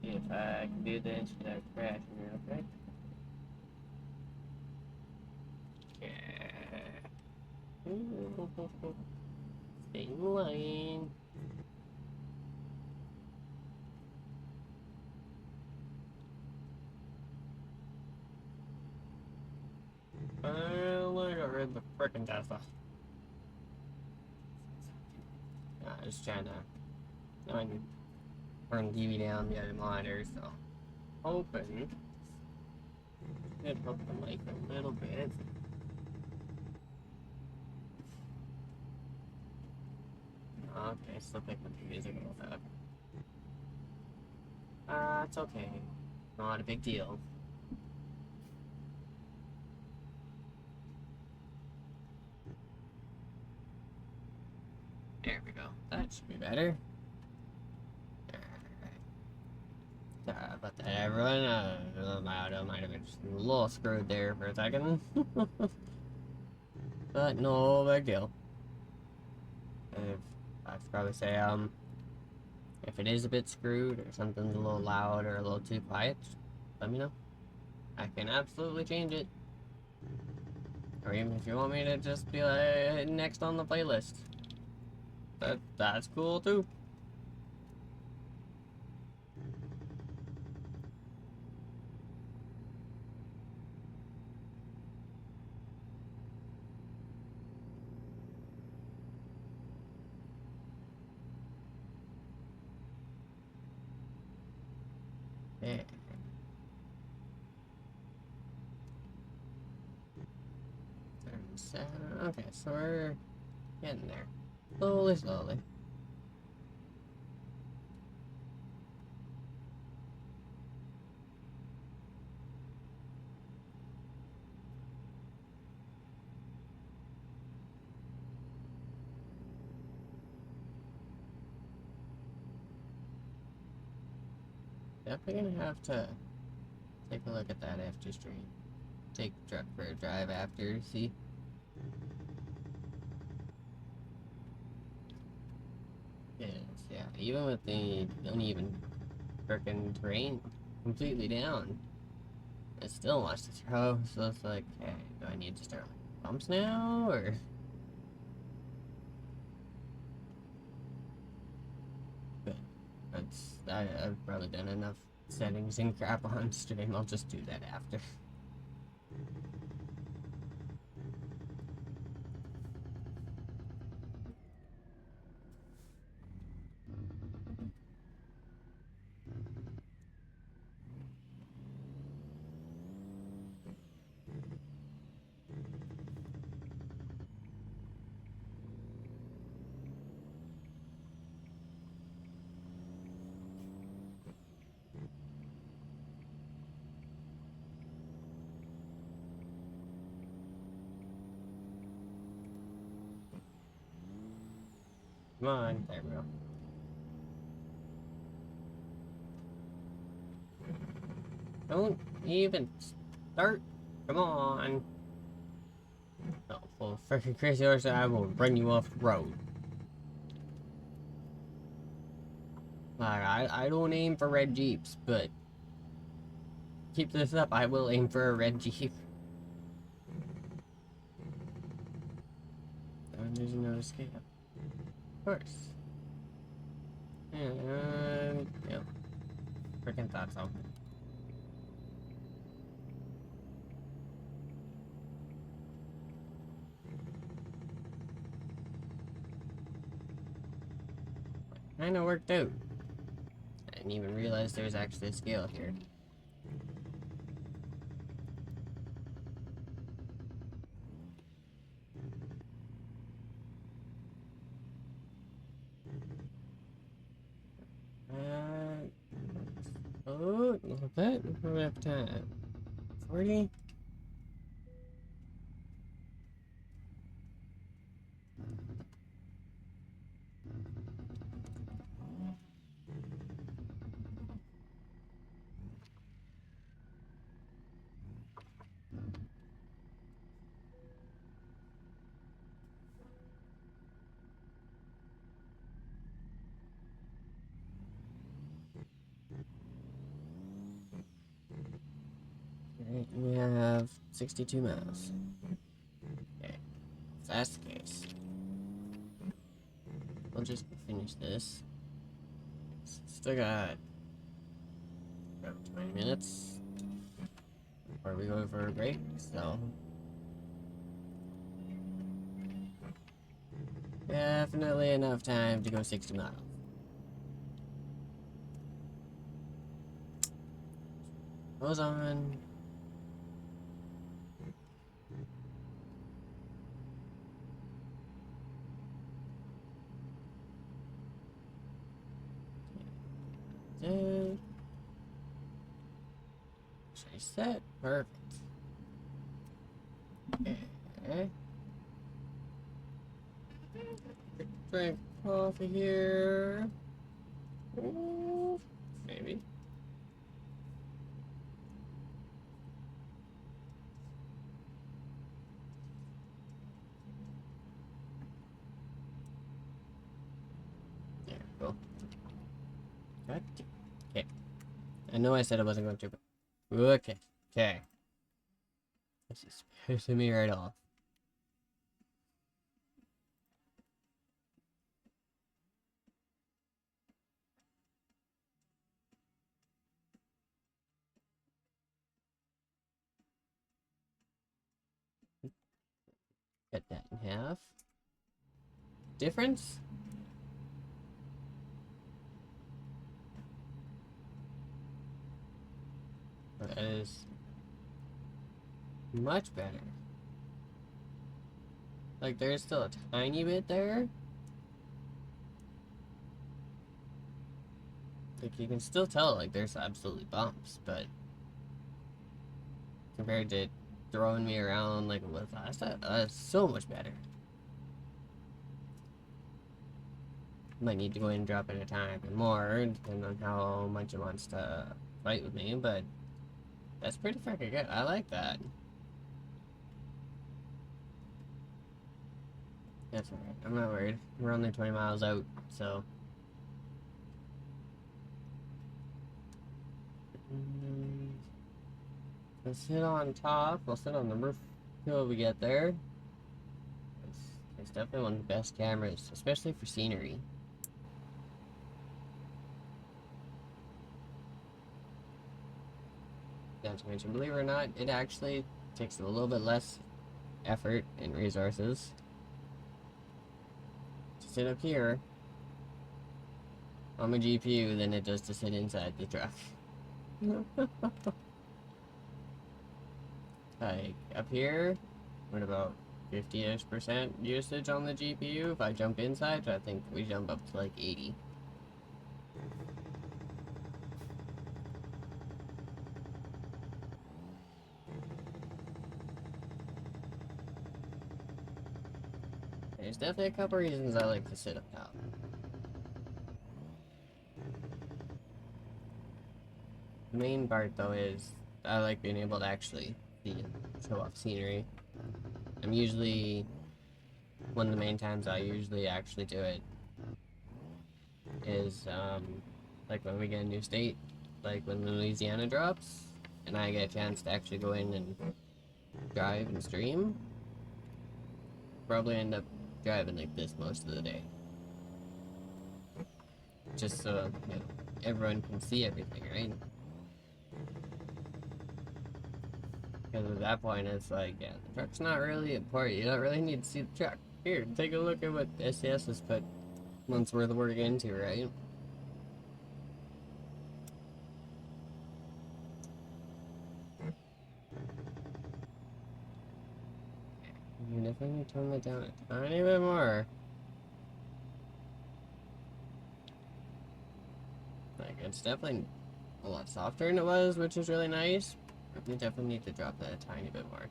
See if I can do this without crashing real quick. Yeah. Stay in line. Finally got rid of the frickin' Tesla. I was trying to. I can turn the TV down the other monitor, so hoping it help the mic a little bit. Okay, still picking up the music a little bit. It's okay. Not a big deal. There we go. That should be better. Sorry about that, everyone. My audio might have been just a little screwed there for a second. But no big deal. I should probably say, if it is a bit screwed or something's a little loud or a little too quiet, let me know. I can absolutely change it. Or even if you want me to just be like next on the playlist. That's cool too. Yeah. Okay, so we're getting there. Slowly, slowly. definitely gonna have to take a look at that after stream. Take the truck for a drive after, see? Yes, yeah, even with the uneven freaking terrain completely down, it still wants to throw, so it's like, hey, do I need to start like bumps now, or? But I've probably done enough settings and crap on stream, I'll just do that after. Come on, there we go. Don't even start. Come on. Oh, full freaking crazy horse, I will run you off the road. Like, I don't aim for red Jeeps, but keep this up, I will aim for a red Jeep. And there's another escape. Of course. And, yep. Freaking thought so. Kinda worked out. I didn't even realize there was actually a scale here. Oh, a little bit. We have time. 40? Alright, we have 62 miles. Okay, if that's the case, we'll just finish this. Still got about 20 minutes before we go for a break, so definitely enough time to go 60 miles. Goes on. Set. Perfect. Okay. Drink coffee here. Ooh, maybe. There we go. Okay. I know I said I wasn't going to, but okay. Okay. This is pissing me right off. Cut that in half. Difference? That is much better. Like, there's still a tiny bit there. Like, you can still tell, like, there's absolutely bumps, but compared to throwing me around like it was last time, that's so much better. Might need to go in and drop it a tiny bit more, depending on how much it wants to fight with me, but that's pretty freaking good. I like that. That's alright. I'm not worried. We're only 20 miles out, so. Let's sit on top. We'll sit on the roof till we get there. It's definitely one of the best cameras, especially for scenery. Not to mention, believe it or not, it actually takes a little bit less effort and resources to sit up here on my GPU than it does to sit inside the truck. Like, up here, what about 50-ish% usage on the GPU? If I jump inside, I think we jump up to like 80. There's definitely a couple reasons I like to sit up top. The main part, though, is I like being able to actually see and show off scenery. I'm usually, one of the main times I usually actually do it is, like when we get a new state, like when Louisiana drops, and I get a chance to actually go in and drive and stream. Probably end up driving like this most of the day. Just so, you know, everyone can see everything, right? Because at that point, it's like, yeah, the truck's not really important. You don't really need to see the truck. Here, take a look at what SCS has put months worth of work into, right? You definitely tone that down a tiny bit more. Like, it's definitely a lot softer than it was, which is really nice. We definitely need to drop that a tiny bit more.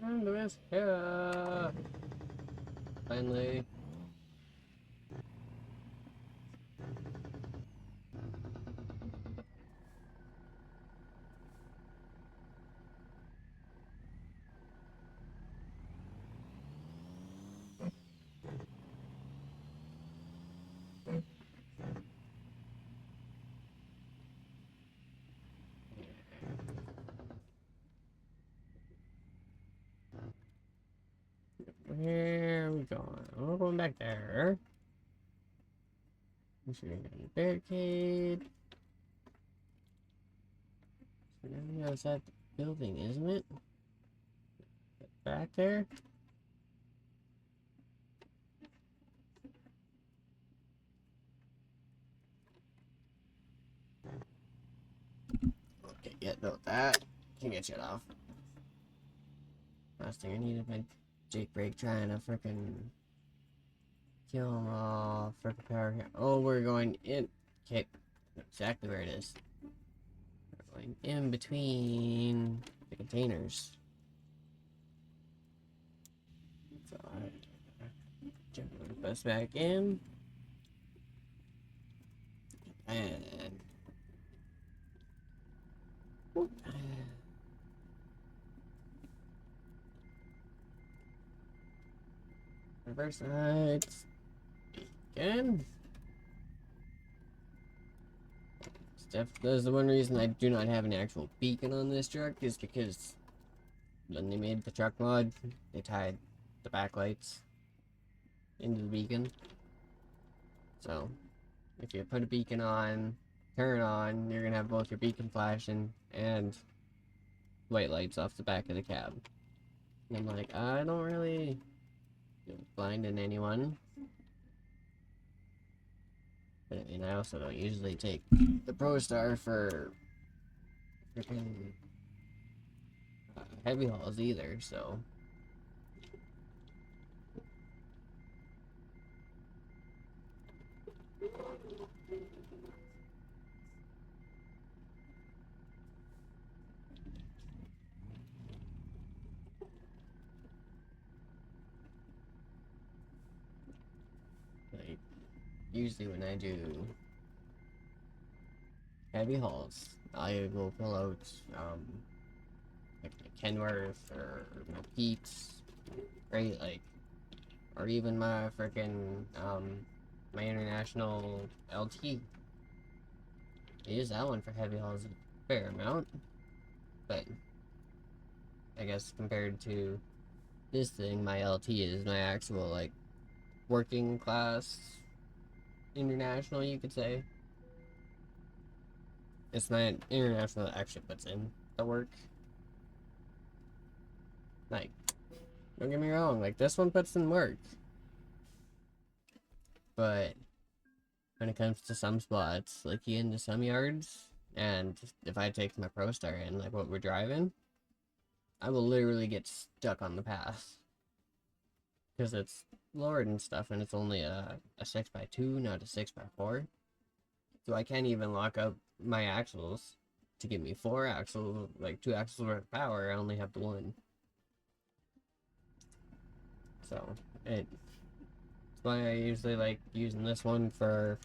And the best here. Finally. Where are we going? We're going back there. We should get a barricade. So now it's at the building, isn't it? Back there? Okay, yeah, no, that can get shut off. Last thing I need is my Jake Break trying to frickin' kill them all. Frickin' power here. Oh, we're going in. Okay, exactly where it is. We're going in between the containers. So I jump the bus back in. And reverse sides again. That's the one reason I do not have an actual beacon on this truck, is because when they made the truck mod, they tied the backlights into the beacon. So if you put a beacon on, turn on, you're gonna have both your beacon flashing and white lights off the back of the cab. And I'm like, I don't really blinding anyone. But I mean, I also don't usually take the Pro Star for freaking heavy hauls either, so. Like, usually when I do heavy hauls, I will pull out, like my Kenworth or my Pete's, right? Like, or even my freaking, my International LT. I use that one for heavy hauls a fair amount, but I guess compared to this thing, my LT is my actual, like, working class International, you could say. It's my International that actually puts in the work. Like, don't get me wrong, like, this one puts in work. But when it comes to some spots, like into some yards, and if I take my Pro Star in, like what we're driving, I will literally get stuck on the path. Because it's lowered and stuff, and it's only a 6x2, not a 6x4. So I can't even lock up my axles to give me 4 axles, like 2 axles worth of power. I only have the 1. So that's why I usually like using this one for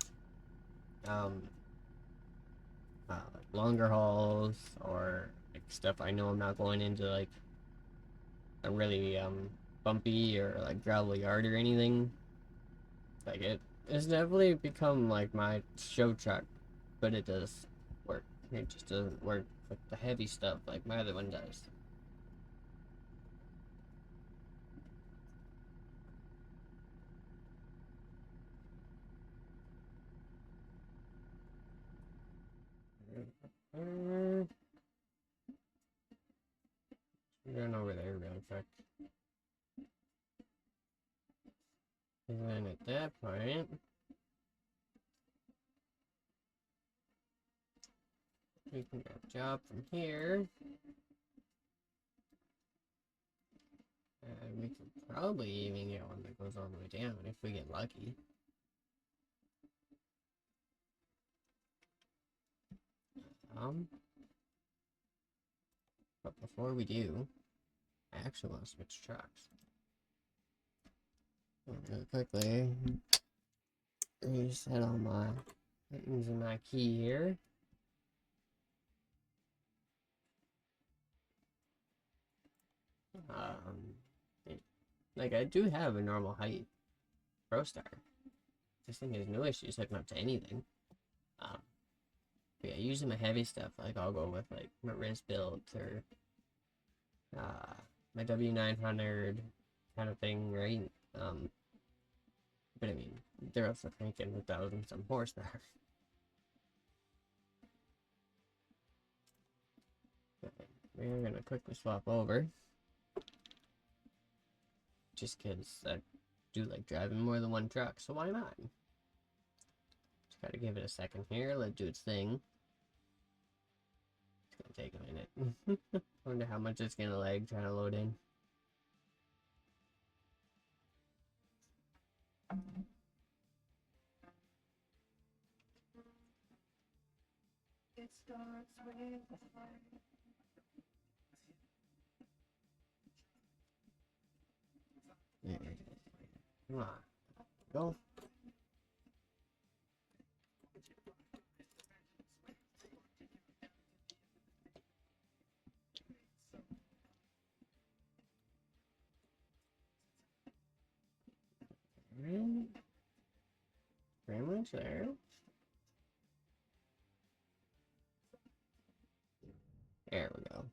um, longer hauls, or like stuff I know I'm not going into like a really bumpy or like gravel yard or anything. Like it's definitely become like my show truck, but it does work. It just doesn't work with the heavy stuff like my other one does. Run over there real quick. And then at that point, we can grab a job from here. And we can probably even get one that goes all the way down if we get lucky. But before we do, I actually want to switch trucks. Real quickly, reset all my buttons in my key here. Like I do have a normal height Pro Star. This thing has no issues hooking up to anything. But yeah, usually my heavy stuff, like I'll go with like my wrist built or my W900 kind of thing, right? But I mean, they're also cranking 1,000 some horsepower. We're gonna quickly swap over, just because I do like driving more than one truck, so why not? Just gotta give it a second here, let it do its thing. It's gonna take a minute. Wonder how much it's gonna lag trying to load in. It starts with a fire. Come on, go. Pretty much there. There we go.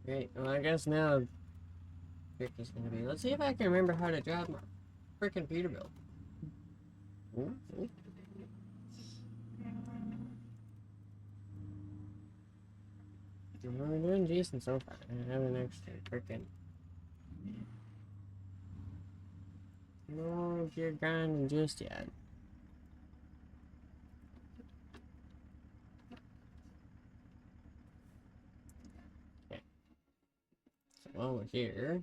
Great. Well, I guess now trick is gonna be. Let's see if I can remember how to drive my freaking Peterbilt. Ooh, ooh. We're doing decent so far. I haven't actually freaking. No gear grinding just yet. Okay. So while we're here,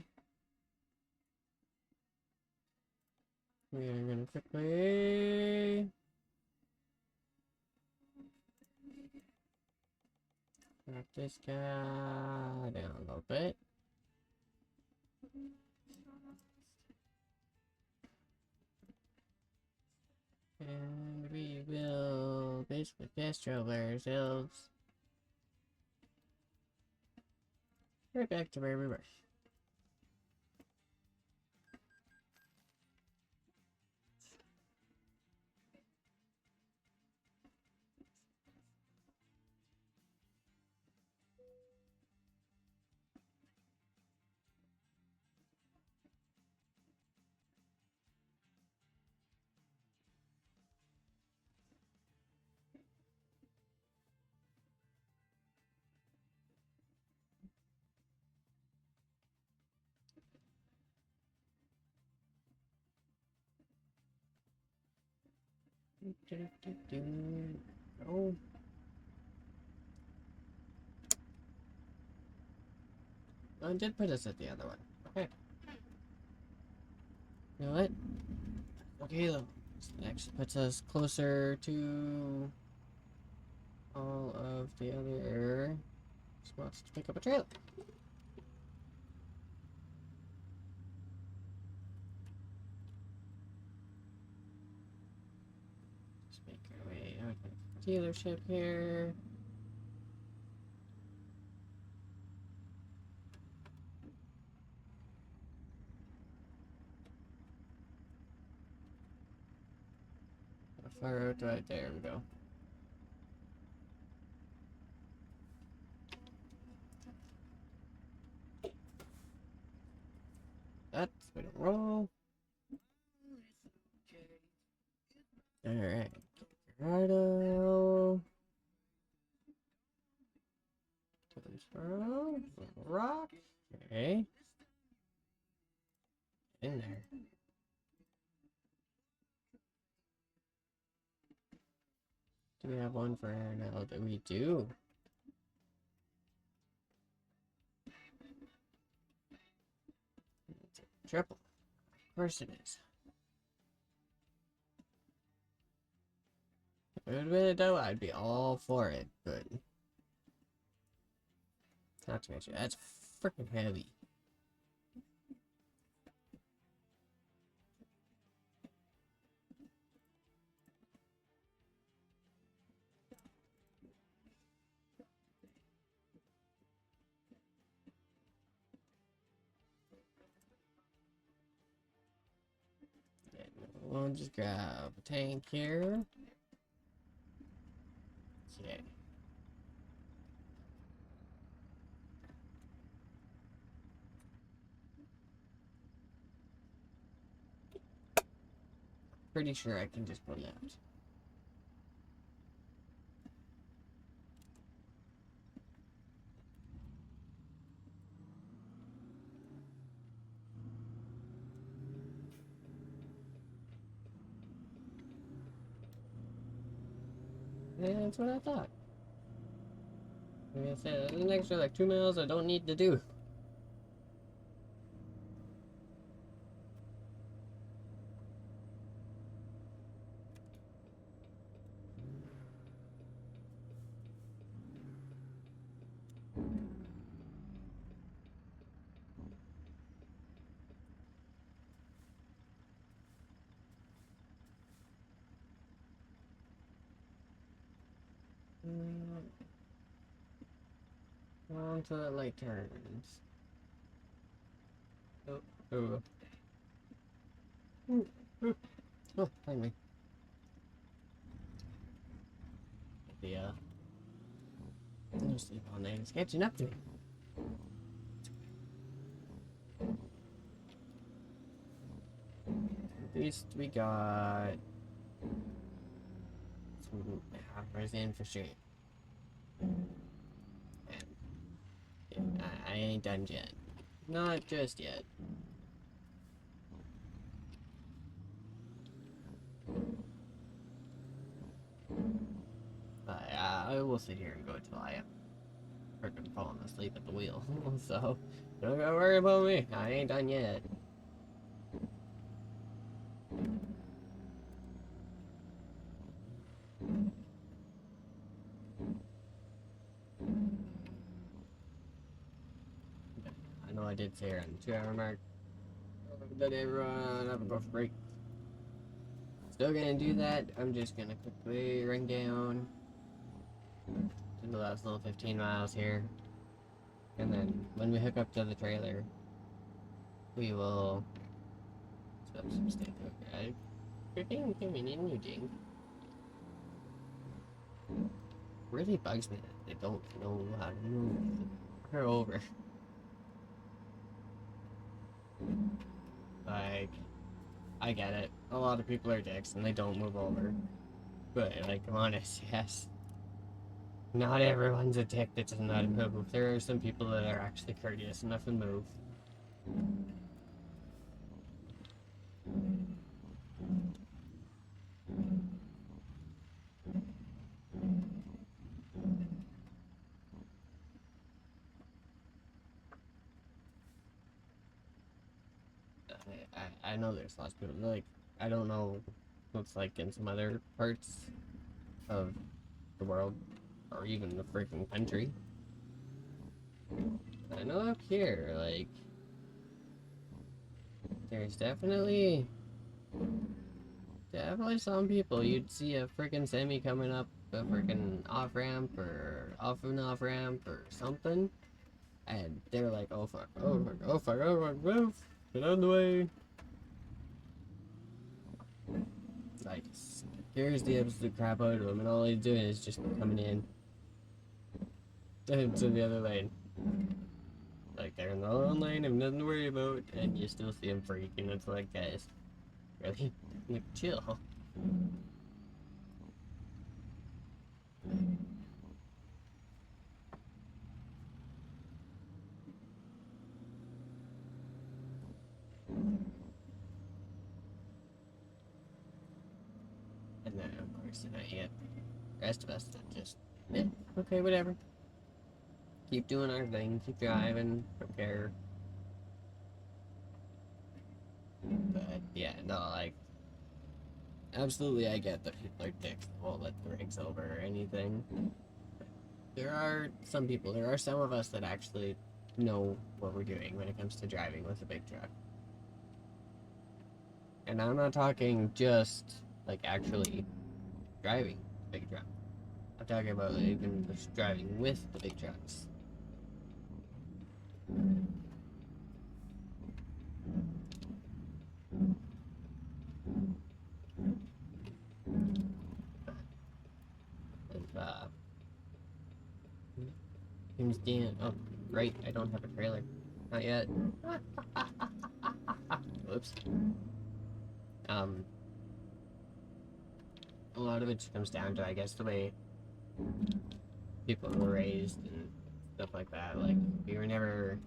we are gonna quickly drop this guy down a little bit. And we will basically fast travel ourselves right back to where we were. Oh. I did put us at the other one. Okay. You know what? Okay, look. This actually puts us closer to all of the other spots to pick up a trailer. Let's make our way out of the dealership here. How far out do I? There we go. That's gonna roll. Alright. Righto. Throw. Rock. Okay. In there. Do we have one for air now? That we do. It's a triple. Of course it is. If it would have been a double, I'd be all for it, but not to mention that's freaking heavy. Yeah, we'll just grab a tank here. Okay. Pretty sure I can just go left. Yeah, that's what I thought. Like I said, there's an extra like 2 miles I don't need to do. On to the light turns. Oh, oh. Oh, finally. The, no sleep all night. It's catching up to me. least we got some hours in for sure. And I ain't done yet. Not just yet. I will sit here and go until I am freaking falling asleep at the wheel. So, don't gotta worry about me. I ain't done yet. I know I did say around the 2 hour mark. But everyone have a go for break. Still gonna do that. I'm just gonna quickly run down to the last little 15 miles here. And then when we hook up to the trailer, we will set up some stuff. Okay. Freaking communicating. Really bugs me that they don't know how to move her over. Like, I get it. A lot of people are dicks and they don't move over. But, like, honest, yes. Not everyone's a dick that doesn't know how to move. There are some people that are actually courteous enough to move. I know there's lots of people, like, I don't know what's like in some other parts of the world, or even the freaking country. I know up here, like, there's definitely some people, you'd see a freaking semi coming up a freaking off-ramp, or off and off-ramp, or something, and they're like, oh fuck, oh fuck, oh fuck, oh fuck, move, get out of the way. Like, scares the absolute crap out of him, and all he's doing is just coming in to the other lane. Like, they're in their own lane, have nothing to worry about, and you still see him freaking. It's like, guys, really? Like, chill. And then, of course, you know, you get the rest of us that just, eh, okay, whatever. Keep doing our thing, keep driving, don't care. But, yeah, no, like, absolutely I get that people are dicks that won't let the rigs over or anything. There are some people, there are some of us that actually know what we're doing when it comes to driving with a big truck. And I'm not talking just, like, actually driving the big truck. I'm talking about even just driving with the big trucks. Seems Dan. Oh, right, I don't have a trailer. Not yet. Whoops. A lot of it just comes down to, I guess, the way people were raised and stuff like that. Like, we were never.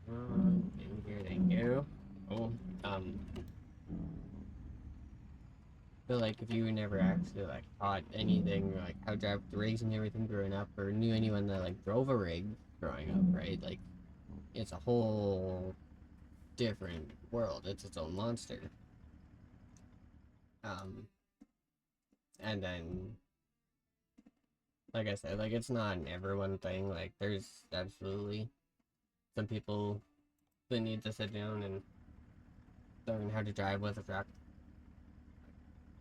In here, thank you. Oh, feel like if you were never actually like taught anything like how to drive the rigs and everything growing up, or knew anyone that like drove a rig growing up, right? Like, it's a whole different world. It's its own monster. And then, like I said, like, it's not an everyone thing. Like, there's absolutely some people that need to sit down and learn how to drive with a truck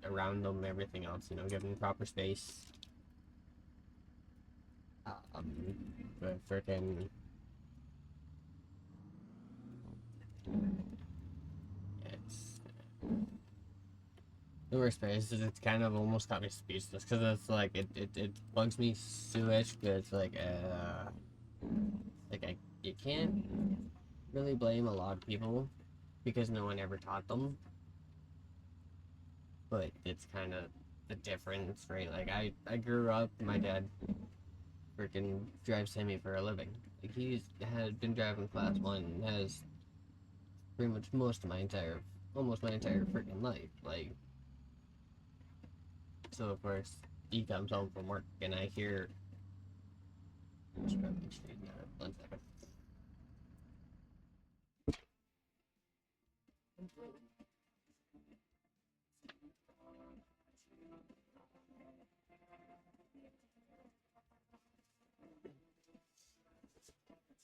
around them, everything else, you know, give them proper space. But freaking, it's the worst part is it's kind of almost got me speechless, because it's like it bugs me so much, but it's like you can't really blame a lot of people because no one ever taught them. But it's kind of the difference, right? Like, I grew up, my dad freaking drives semi for a living. Like, he's had been driving class 1 and has pretty much almost my entire freaking life. Like, so of course, he comes home from work and I hear, one second.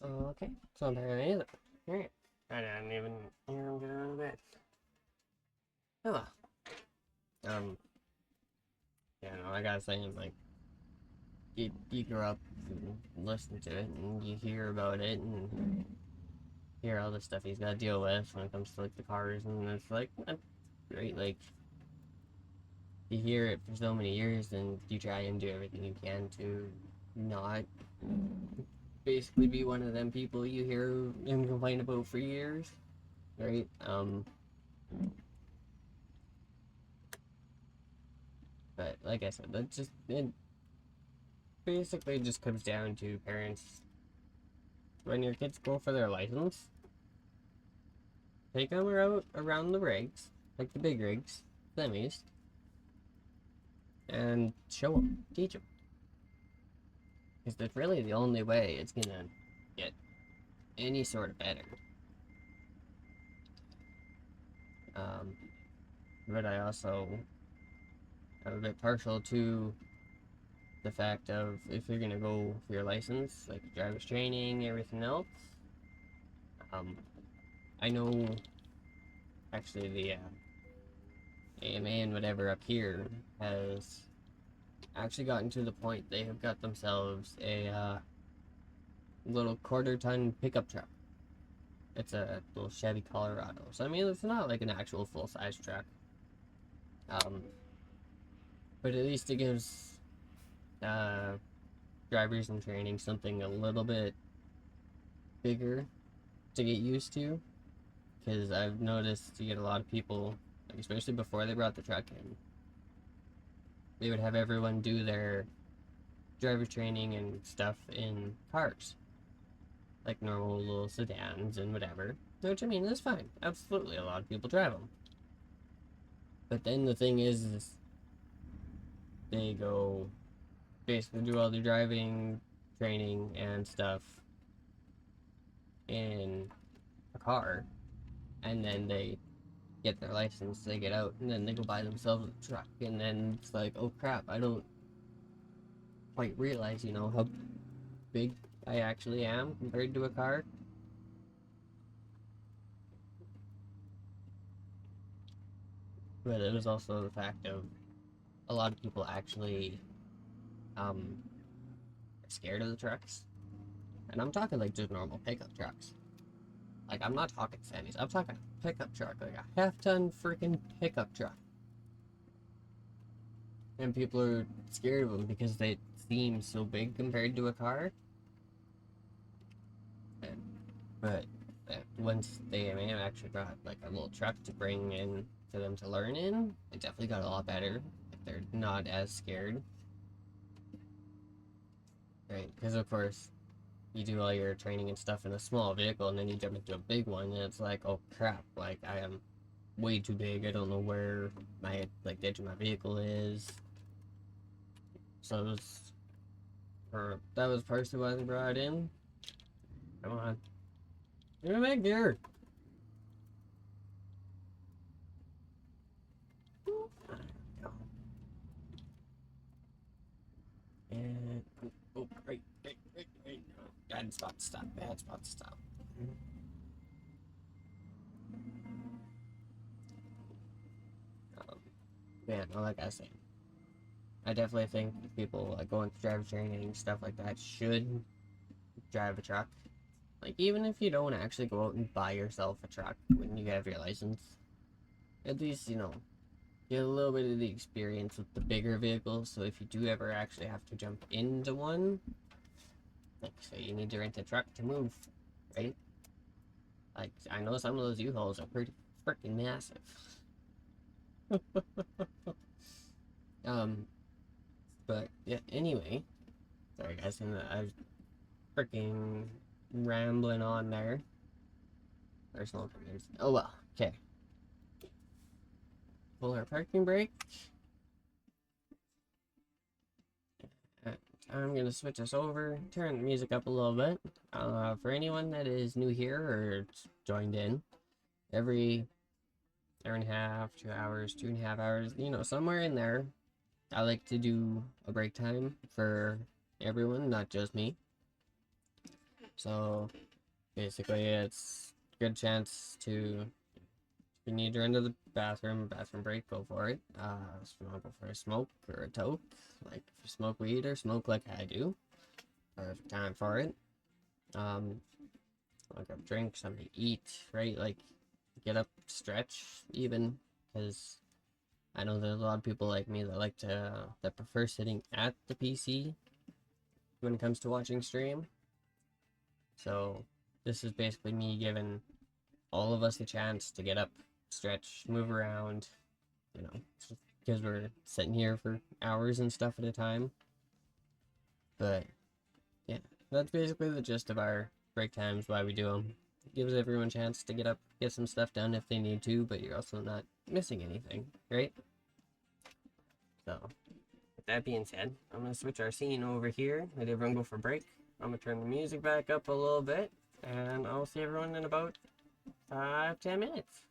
Okay, so apparently it. Alright. I didn't even hear him get out of bed. Oh. Yeah, no, I gotta say, like, you grow up and listen to it, and you hear about it, and hear all the stuff he's gotta deal with when it comes to, like, the cars, and it's like, that's great, like, you hear it for so many years, and you try and do everything you can to not basically be one of them people you hear him complain about for years, right? But like I said, it basically just comes down to parents. When your kids go for their license, take them around the rigs, like the big rigs, semis, and show them, teach them. Because that's really the only way it's gonna get any sort of better. But I also am a bit partial to the fact of if you're gonna go for your license, like driver's training, everything else. I know actually the AMA and whatever up here has actually gotten to the point they have got themselves a little quarter-ton pickup truck. It's a little Chevy Colorado, so I mean it's not like an actual full-size truck, but at least it gives drivers in training something a little bit bigger to get used to, because I've noticed you get a lot of people, like, especially before they brought the truck in, they would have everyone do their driver training and stuff in cars, like normal little sedans and whatever, which I mean is fine. Absolutely, a lot of people drive them. But then the thing is they go basically do all their driving training and stuff in a car, and then they get their license, they get out, and then they go buy themselves a truck, and then it's like, oh crap, I don't quite realize, how big I actually am compared to a car. But it was also the fact of a lot of people actually are scared of the trucks. And I'm talking like just normal pickup trucks. Like, I'm not talking semis, I'm talking pickup truck, like a half-ton freaking pickup truck. And people are scared of them because they seem so big compared to a car. But once the AMA actually brought like a little truck to bring in for them to learn in, it definitely got a lot better. Like, they're not as scared, right? Because of course you do all your training and stuff in a small vehicle, and then you jump into a big one, and it's like, oh crap, like I am way too big. I don't know where my the edge of my vehicle is. So that was partially why they brought it in. Come on, give me back gear. And oh, right. Bad spot to stop. Bad spot to stop. Man, like I said, I definitely think people like going to driver training stuff like that should drive a truck. Like, even if you don't actually go out and buy yourself a truck when you have your license, at least get a little bit of the experience with the bigger vehicles. So if you do ever actually have to jump into one, like say you need to rent a truck to move, right? Like, I know some of those U-Hauls are pretty freaking massive. Um, but yeah, anyway. Sorry guys, and I was freaking rambling on there. Personal opinions. Oh well, okay. Pull our parking brake. I'm gonna switch us over, turn the music up a little bit. For anyone that is new here or joined in, every hour and a half, 2 hours, 2.5 hours, somewhere in there, I like to do a break time for everyone, not just me. So basically, it's a good chance to, if you need to run to the bathroom break, go for it. If you want to go for a smoke or a toke, like if you smoke weed or smoke like I do, perfect time for it. Like a drink, something to eat, right? Like get up, stretch, even, because I know there's a lot of people like me that prefer sitting at the PC when it comes to watching stream. So this is basically me giving all of us a chance to get up, stretch, move around, because we're sitting here for hours and stuff at a time. But yeah, that's basically the gist of our break times, why we do them. It gives everyone a chance to get up, get some stuff done if they need to, but you're also not missing anything, right? So, with that being said, I'm going to switch our scene over here. Let everyone go for break. I'm going to turn the music back up a little bit, and I'll see everyone in about 5-10 minutes.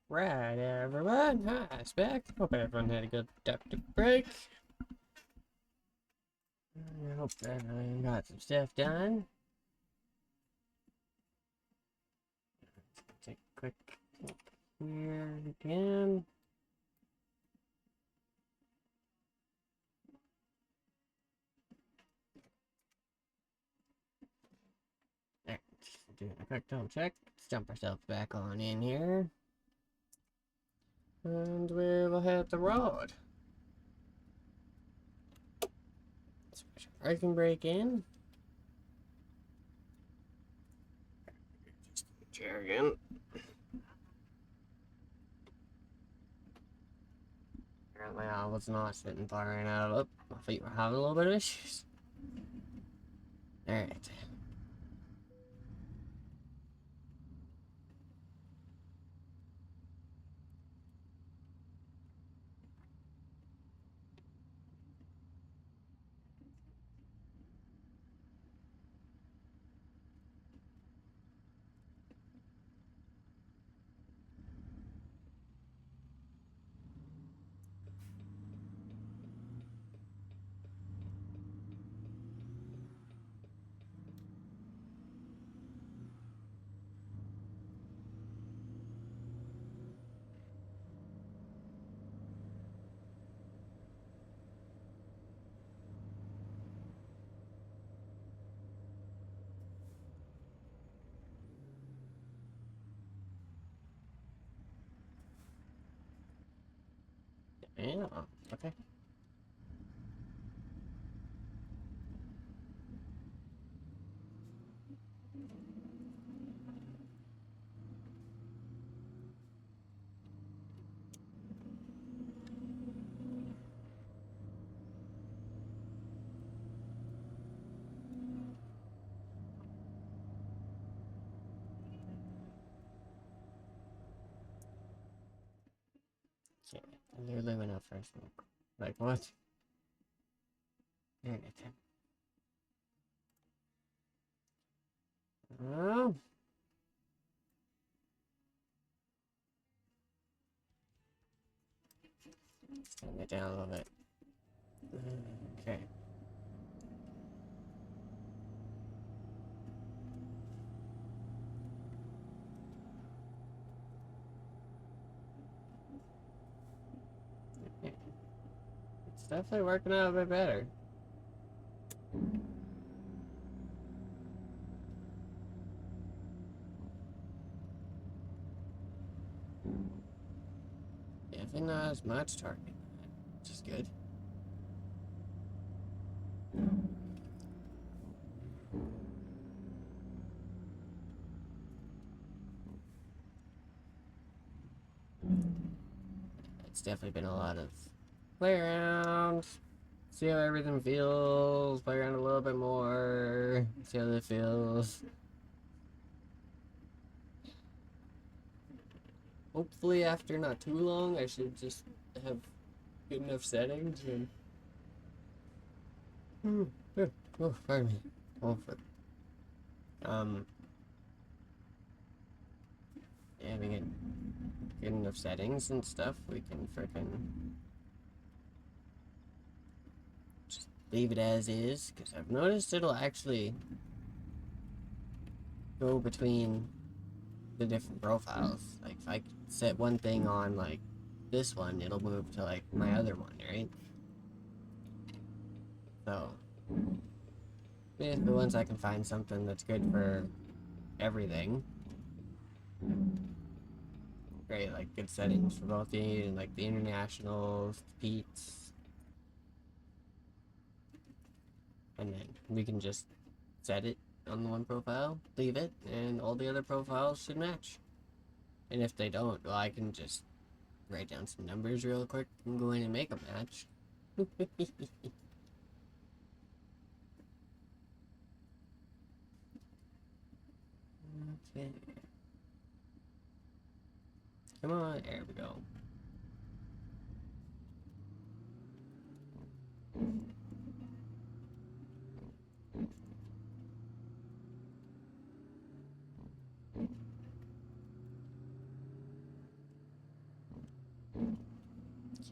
Right, everyone. Hi, Spec. Hope everyone had a good productive break. I hope everyone got some stuff done. Take a quick look here again. Alright, doing a quick tone check. Let's jump ourselves back on in here. And we will hit the road. I can break in. Just chair again. Apparently I was not sitting far enough up. My feet were having a little bit of issues. Alright. Yeah, okay. Okay, they're living up first. Like, what? Alright. Oh. Turn it down a little bit. Okay. It's definitely working out a bit better. Definitely not as much target, which is good. It's definitely been a lot of play around, see how everything feels, play around a little bit more, see how it feels. Hopefully after not too long, I should just have good enough settings and... Oh, pardon me. Oh, having it good enough settings and stuff, we can frickin' just leave it as is, because I've noticed it'll actually go between the different profiles. Like, if I set one thing on, like, this one, it'll move to, like, my other one, right? So, basically, once I can find something that's good for everything, great, like, good settings for both the, like, the internationals, the Pete's, and then we can just set it on the one profile, leave it, and all the other profiles should match. And if they don't, well, I can just write down some numbers real quick and go in and make a match. Okay. Come on, there we go.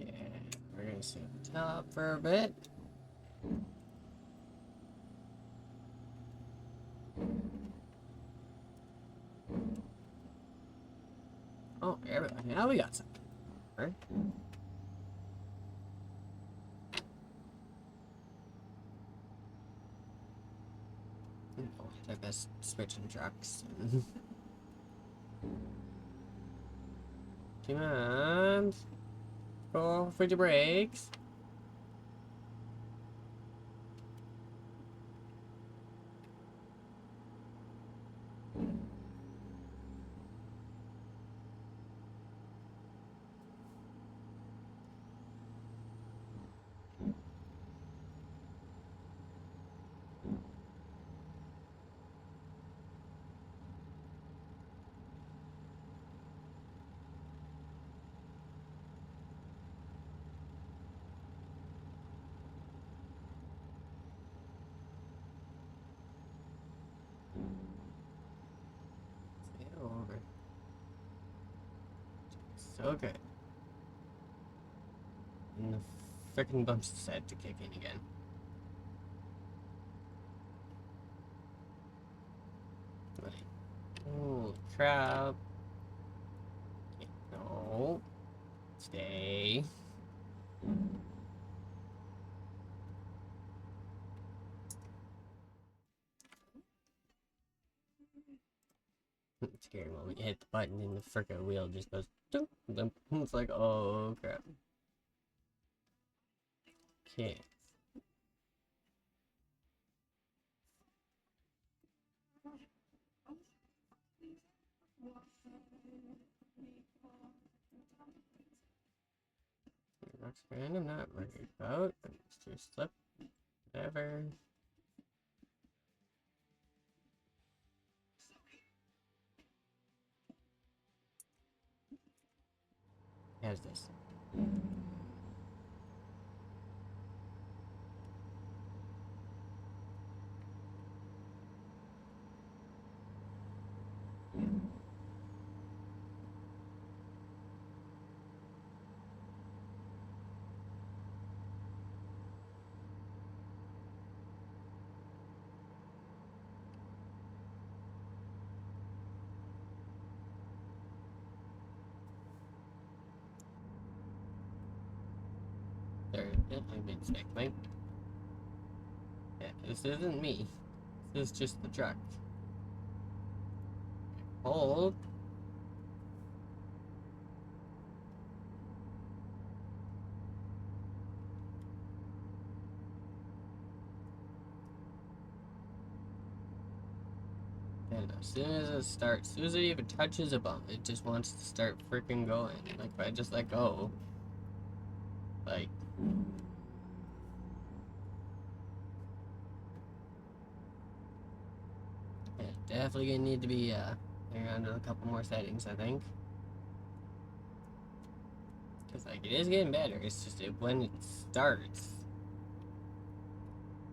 Okay, we're gonna sit on top for a bit. Oh, there we go. Now we got something. Right? Oh, the best switching trucks. Come on. Go for the brakes. Stay over. So good. And the frickin' bumps decided to kick in again. Like, holy crap. No. Stay. It's scary when you hit the button and the frickin' wheel just goes doop, doop. It's like, oh crap. Okay. Rocks grand, I'm not worried about. Mr. Slip. Whatever. How's this? There, I made a mistake, Mike. Yeah, this isn't me. This is just the truck. Hold. And as soon as it starts, as soon as it even touches a bump, it just wants to start freaking going. Like, if I just let go, like, yeah, definitely gonna need to be, around a couple more settings, I think. Because, like, it is getting better. It's just when it starts,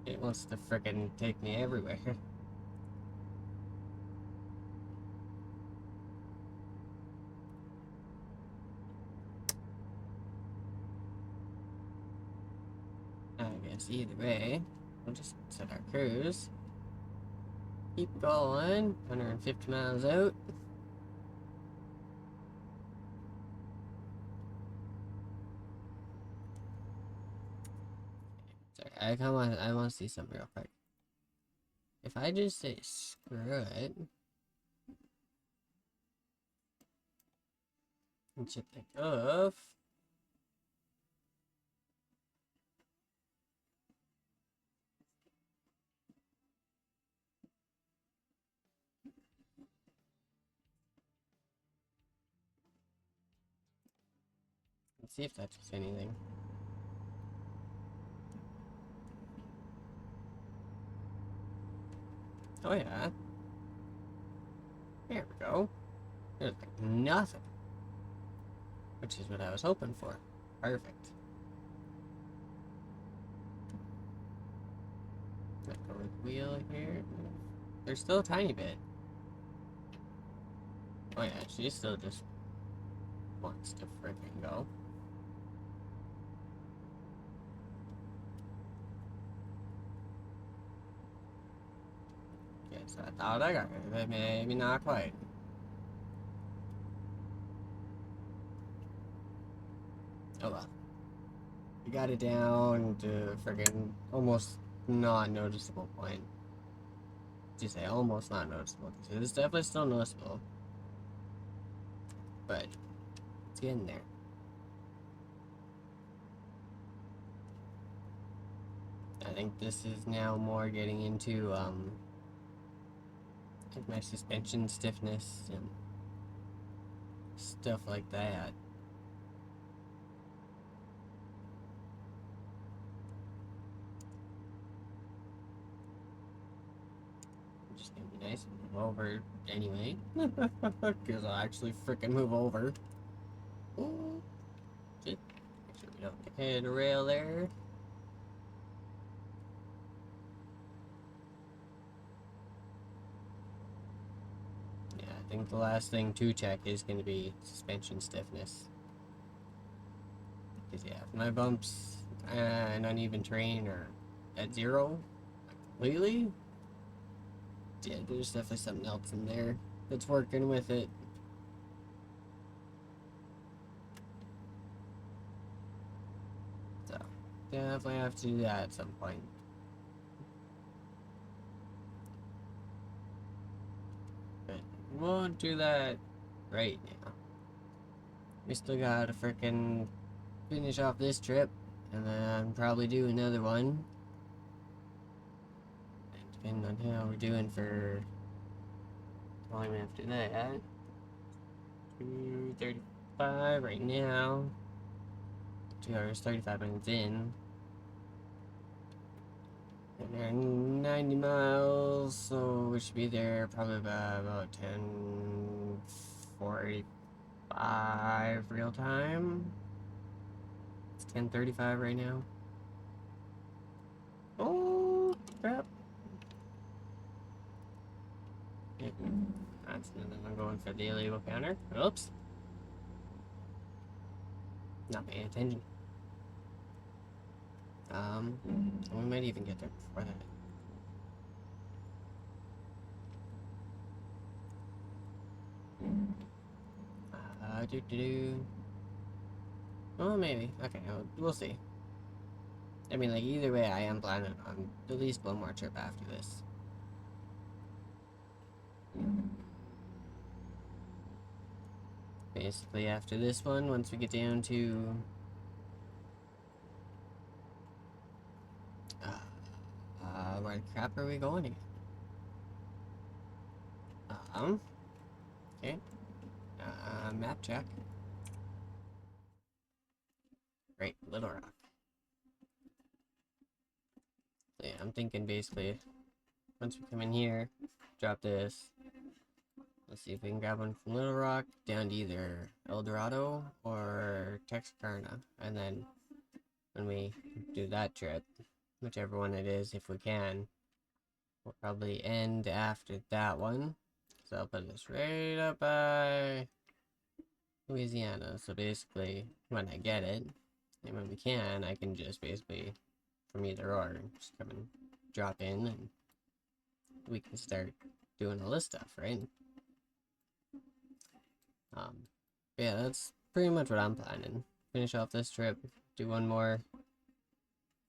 it wants to freaking take me everywhere. I guess either way, we'll just set our cruise. Keep going. 150 miles out. Sorry, I want to see something real quick. If I just say screw it and shit like off. Let's see if that does anything. Oh yeah. There we go. There's like nothing. Which is what I was hoping for. Perfect. Let go with the wheel here. There's still a tiny bit. Oh yeah, she still just wants to freaking go. so I thought I got it, but maybe not quite. Oh well. We got it down to friggin' almost not noticeable point. Just say almost not noticeable, because it is definitely still noticeable. But it's getting there. I think this is now more getting into like my suspension stiffness and stuff like that. Just gonna be nice and move over anyway. Because I'll actually freaking move over. Ooh. Just make sure we don't hit a rail there. Yeah, I think the last thing to check is going to be suspension stiffness. Because yeah, if my bumps and uneven terrain are at 0 completely, yeah, there's definitely something else in there that's working with it. So, definitely have to do that at some point. But won't do that right now. We still gotta frickin' finish off this trip, and then probably do another one. And depending on how we're doing for time after that. 2:35 right now. 2 hours, 35 minutes in. And they're 90 miles, so we should be there probably by about 10:45 real time. It's 10:35 right now. Oh, crap. Yep. That's another one going for the illegal counter. Oops. Not paying attention. We might even get there before that. Do. Oh, maybe. Okay, we'll see. I mean, like, either way, I am planning on at least one more trip after this. Basically, after this one, once we get down to... where the crap are we going again? Okay. Map check. Great, Little Rock. So yeah, I'm thinking basically, once we come in here, drop this. Let's see if we can grab one from Little Rock down to either El Dorado or Texarkana. And then when we do that trip, whichever one it is, if we can, we'll probably end after that one. So I'll put this right up by Louisiana. So basically, when I get it, and when we can, I can just basically, from either or, just come and drop in and we can start doing all this stuff, right? Yeah, that's pretty much what I'm planning. Finish off this trip, do one more,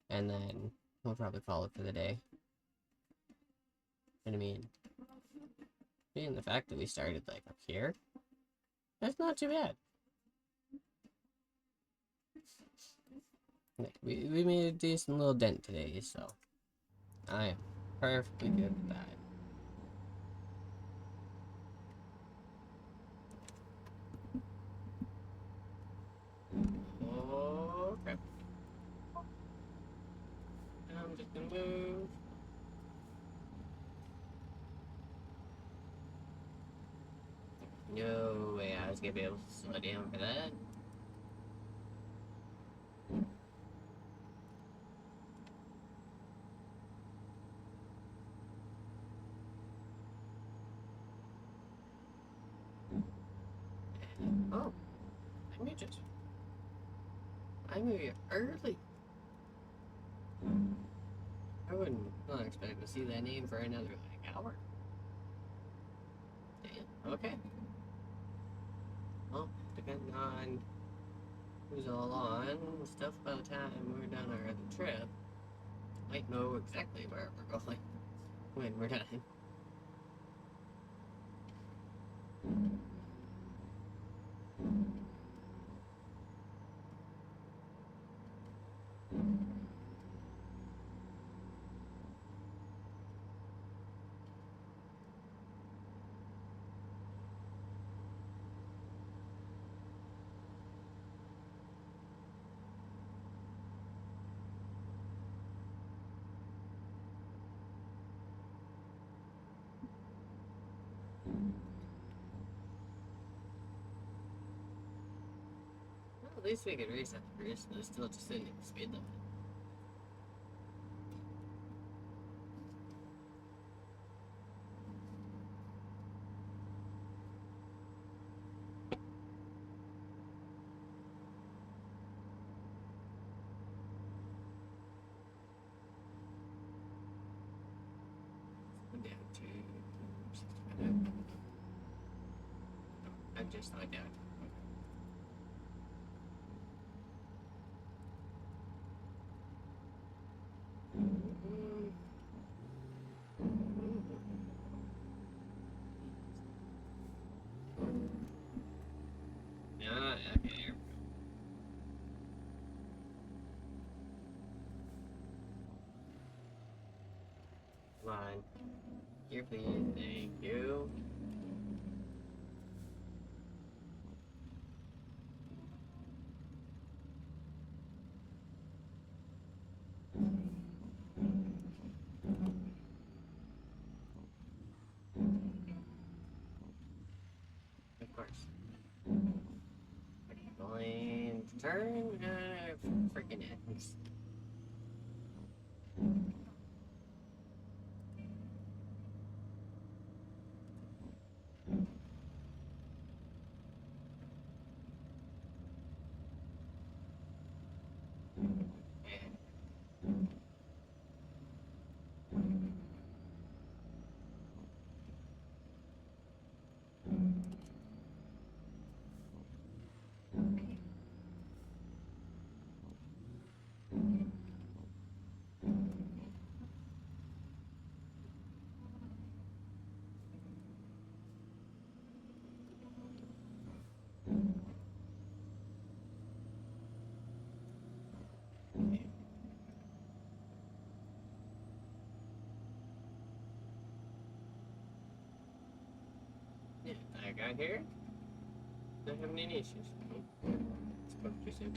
and then we'll probably call it for the day. What I mean, being the fact that we started like up here, that's not too bad. Like, we made a decent little dent today, so I am perfectly good with that. Oh, crap. I'm just gonna move. No way I was gonna be able to slow down for that. Oh, I may just... I moved early. I wouldn't not expect to see that name for another like hour. Okay. Well, depending on who's all on and stuff, by the time we're done our other trip, might know exactly where we're going when we're done. Well, at least we could reset the first, and still just sitting at the speed limit. Down to 65. I'm just like down. Yeah, okay. Come on. Here, please. Thank you. Of course. Going to turn. Freaking X. Yeah, I got here. Don't have any issues. It's supposed to say.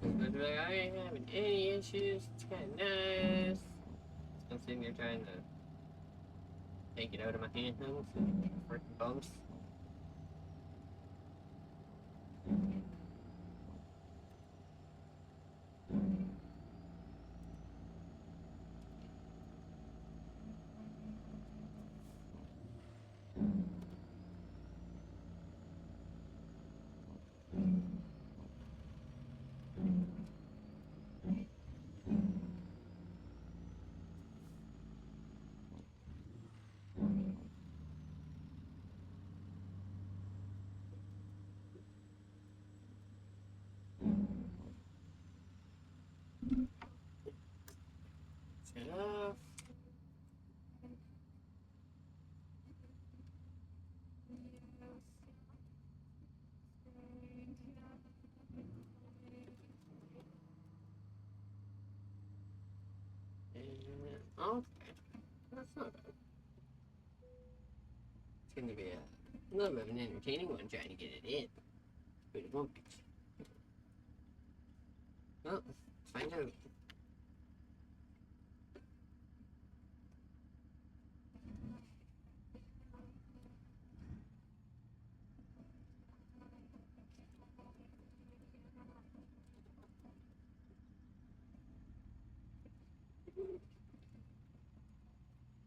But like, I ain't having any issues. It's kind of nice. I'm sitting here trying to take it out of my hands. Freaking bumps. Shut off. And, okay. That's not bad. It's going to be a little bit of an entertaining one trying to get it in. But it won't be. Well, let's find out.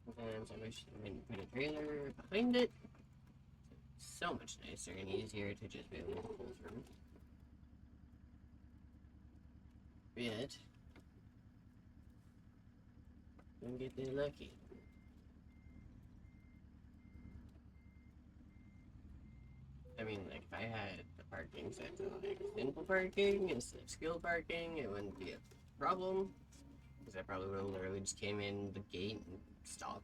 Sometimes I wish I didn't put a trailer behind it. So much nicer and easier to just be able to pull through. Yet, don't get that lucky. I mean, like, if I had the parking set to, like, simple parking instead of skill parking, it wouldn't be a problem. Because I probably would have literally just came in the gate and stopped.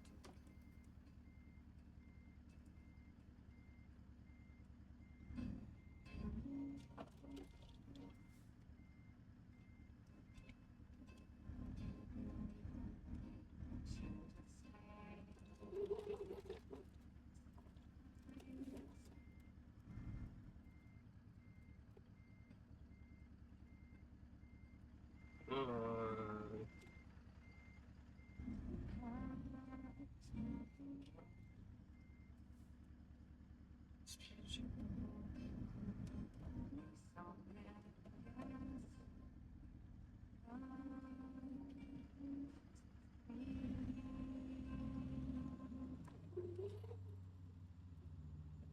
Mm.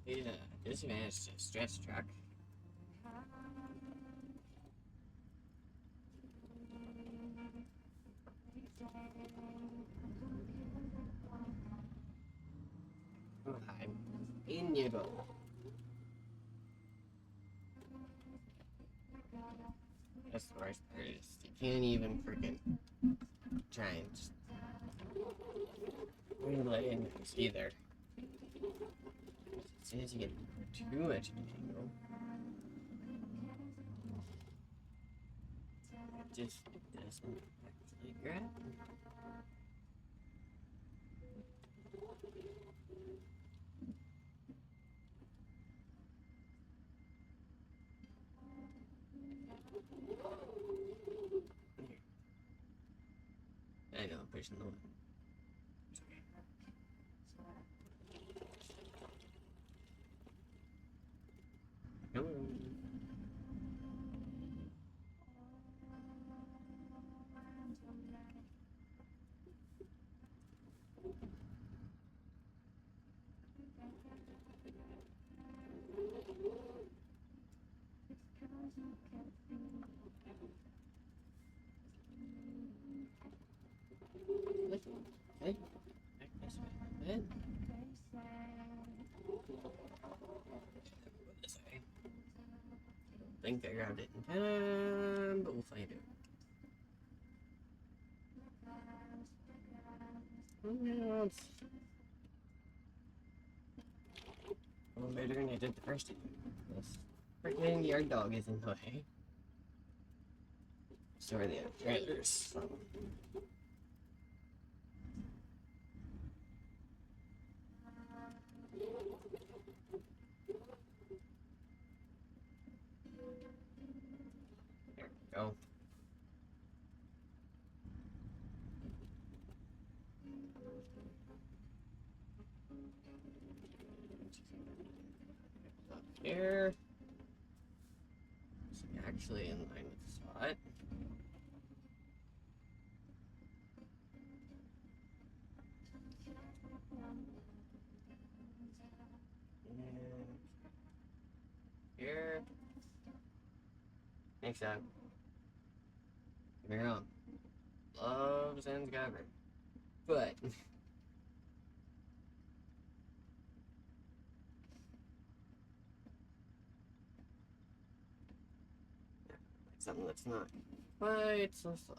Yeah, disadvantage to stretch truck. I'm in you go. That's the worst part is you can't even freaking try and just relay in either. As soon as you get too much of an angle, it just doesn't actually grab. I know, I'm pushing the one. It's okay. Come on. Okay. Back this way a bit. This way. I think I grabbed it in time, but we'll find out. Well, it's a little better than I did the first time. This freaking yard dog is in the way. So are the other trailers. So. There we go. Up here. So actually in line with the spot. And here. Next up. Give me wrong. Loves and Gabber. But something that's not quite so slow.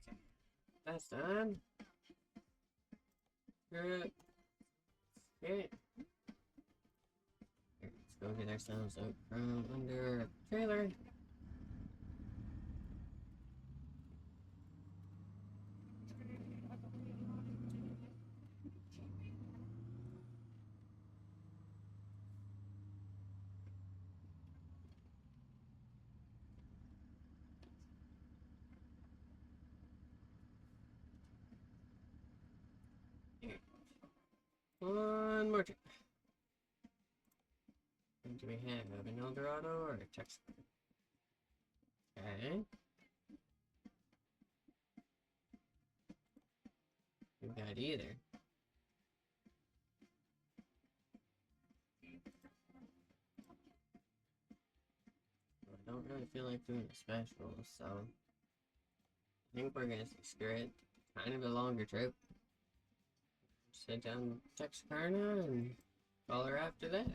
Okay. That's done. Good. Okay. Let's go get ourselves out from under a trailer. Here. One more trip. Do we have an Eldorado or a Texas? Okay. We got either. I don't really feel like doing a special, so think we're gonna screw it. Kind of a longer trip. Sit down Texarkana and call her after that.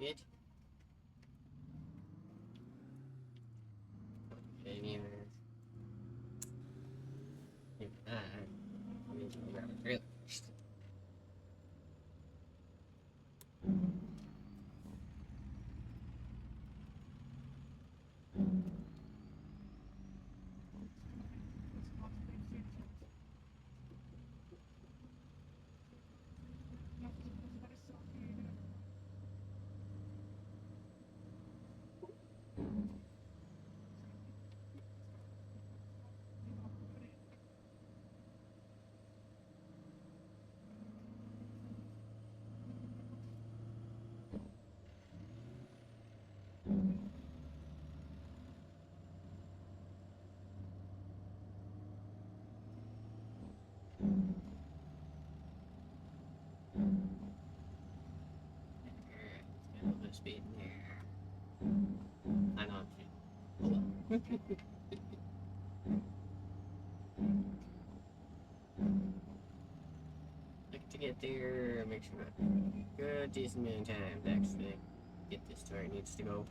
Bitch. Anyway. I need to grab a trailer first. A little bit of speed in here. I know I'm shooting. Like to get there, make sure I have a good decent amount of time to actually get this to where it needs to go.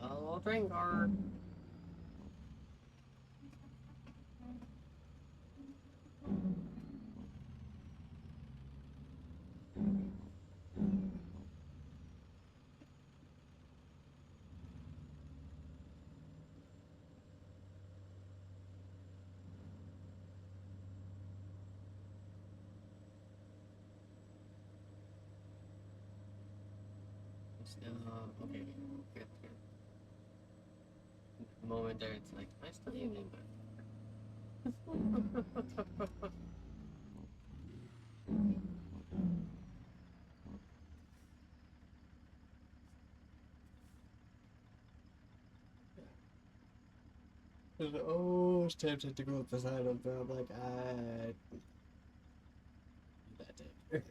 Oh, a little train car. Okay, good, good. The moment there, it's like, am I still evening? Oh, it's tempted to go up the side of the, like, that day.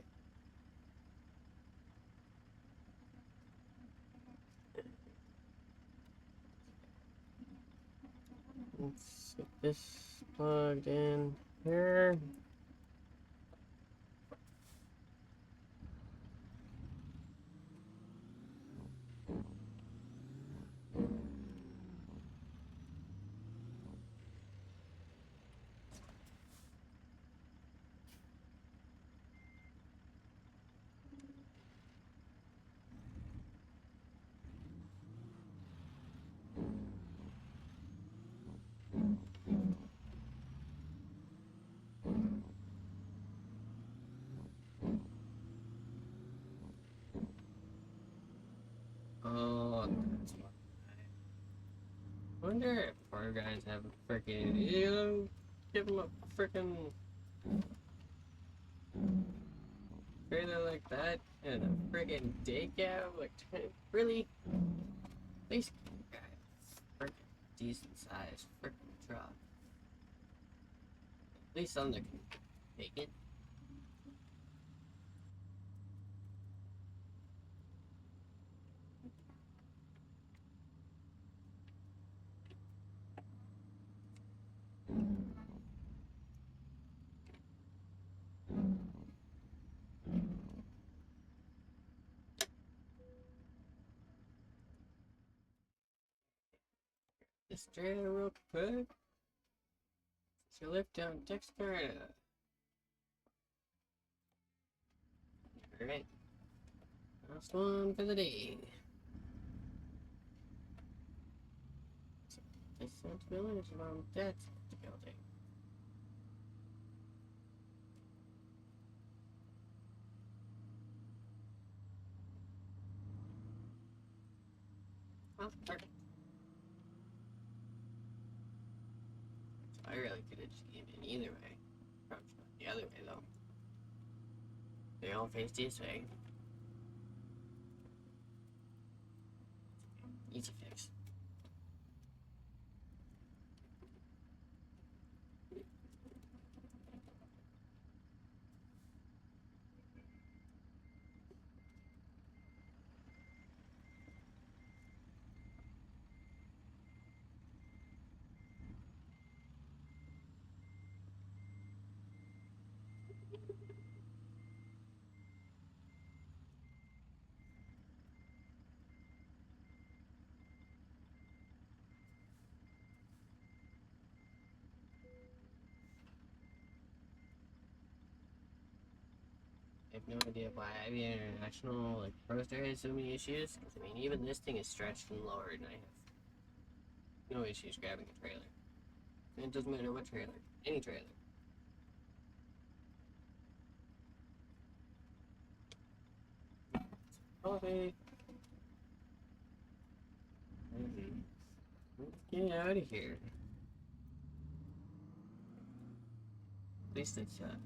Let's get this plugged in here. Oh, that's why. I wonder if our guys have a freaking, give them a freaking trailer like that and a freaking day cab, like, really? These guys, freaking decent sized freaking truck. At least something that can take it. This trailer real quick. It's your lift down Texarkana. Alright. Last one for the day. This sounds village along that's the building. Oh, perfect. I really could have just came in either way. other way though. They all face this way. Easy fix. I have no idea why the International like roaster has so many issues. I mean, even this thing is stretched and lowered, and I have no issues grabbing a trailer. And it doesn't matter what trailer, any trailer. Okay. Let's get out of here. At least it's a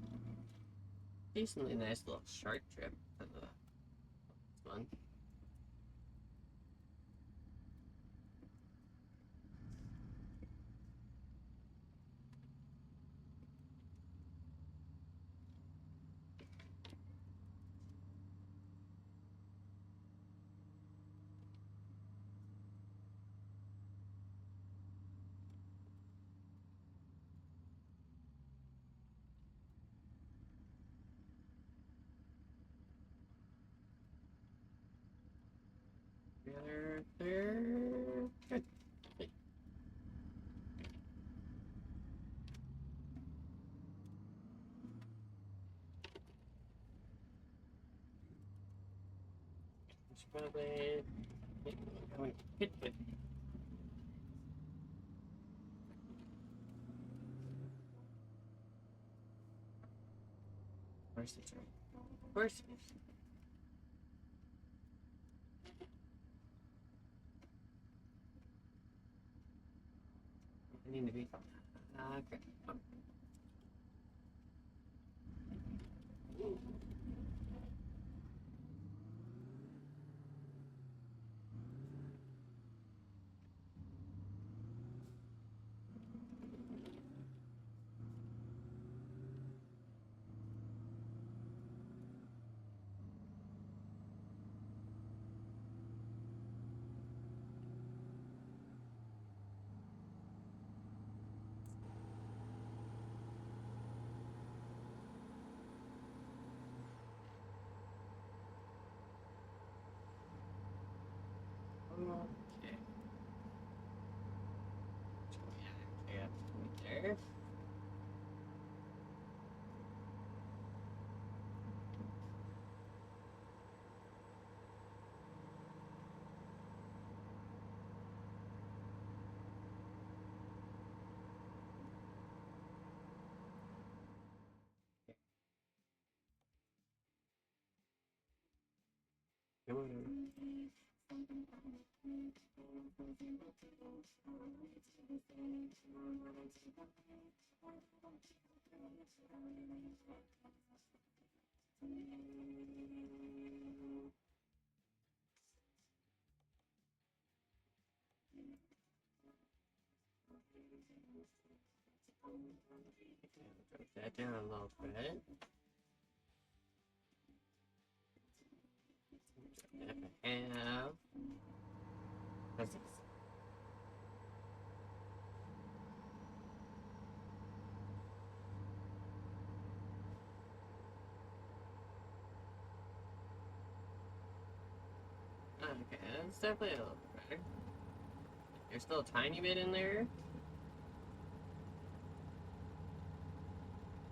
decently nice little short trip for the month. There. Good. Should probably going good. Where's the train? Of course it is. I need to be. Okay. Okay. Yeah, right there. Come on. Drop that down a little bit. Drop that in half. That's it. Okay, that's definitely a little bit better. There's still a tiny bit in there,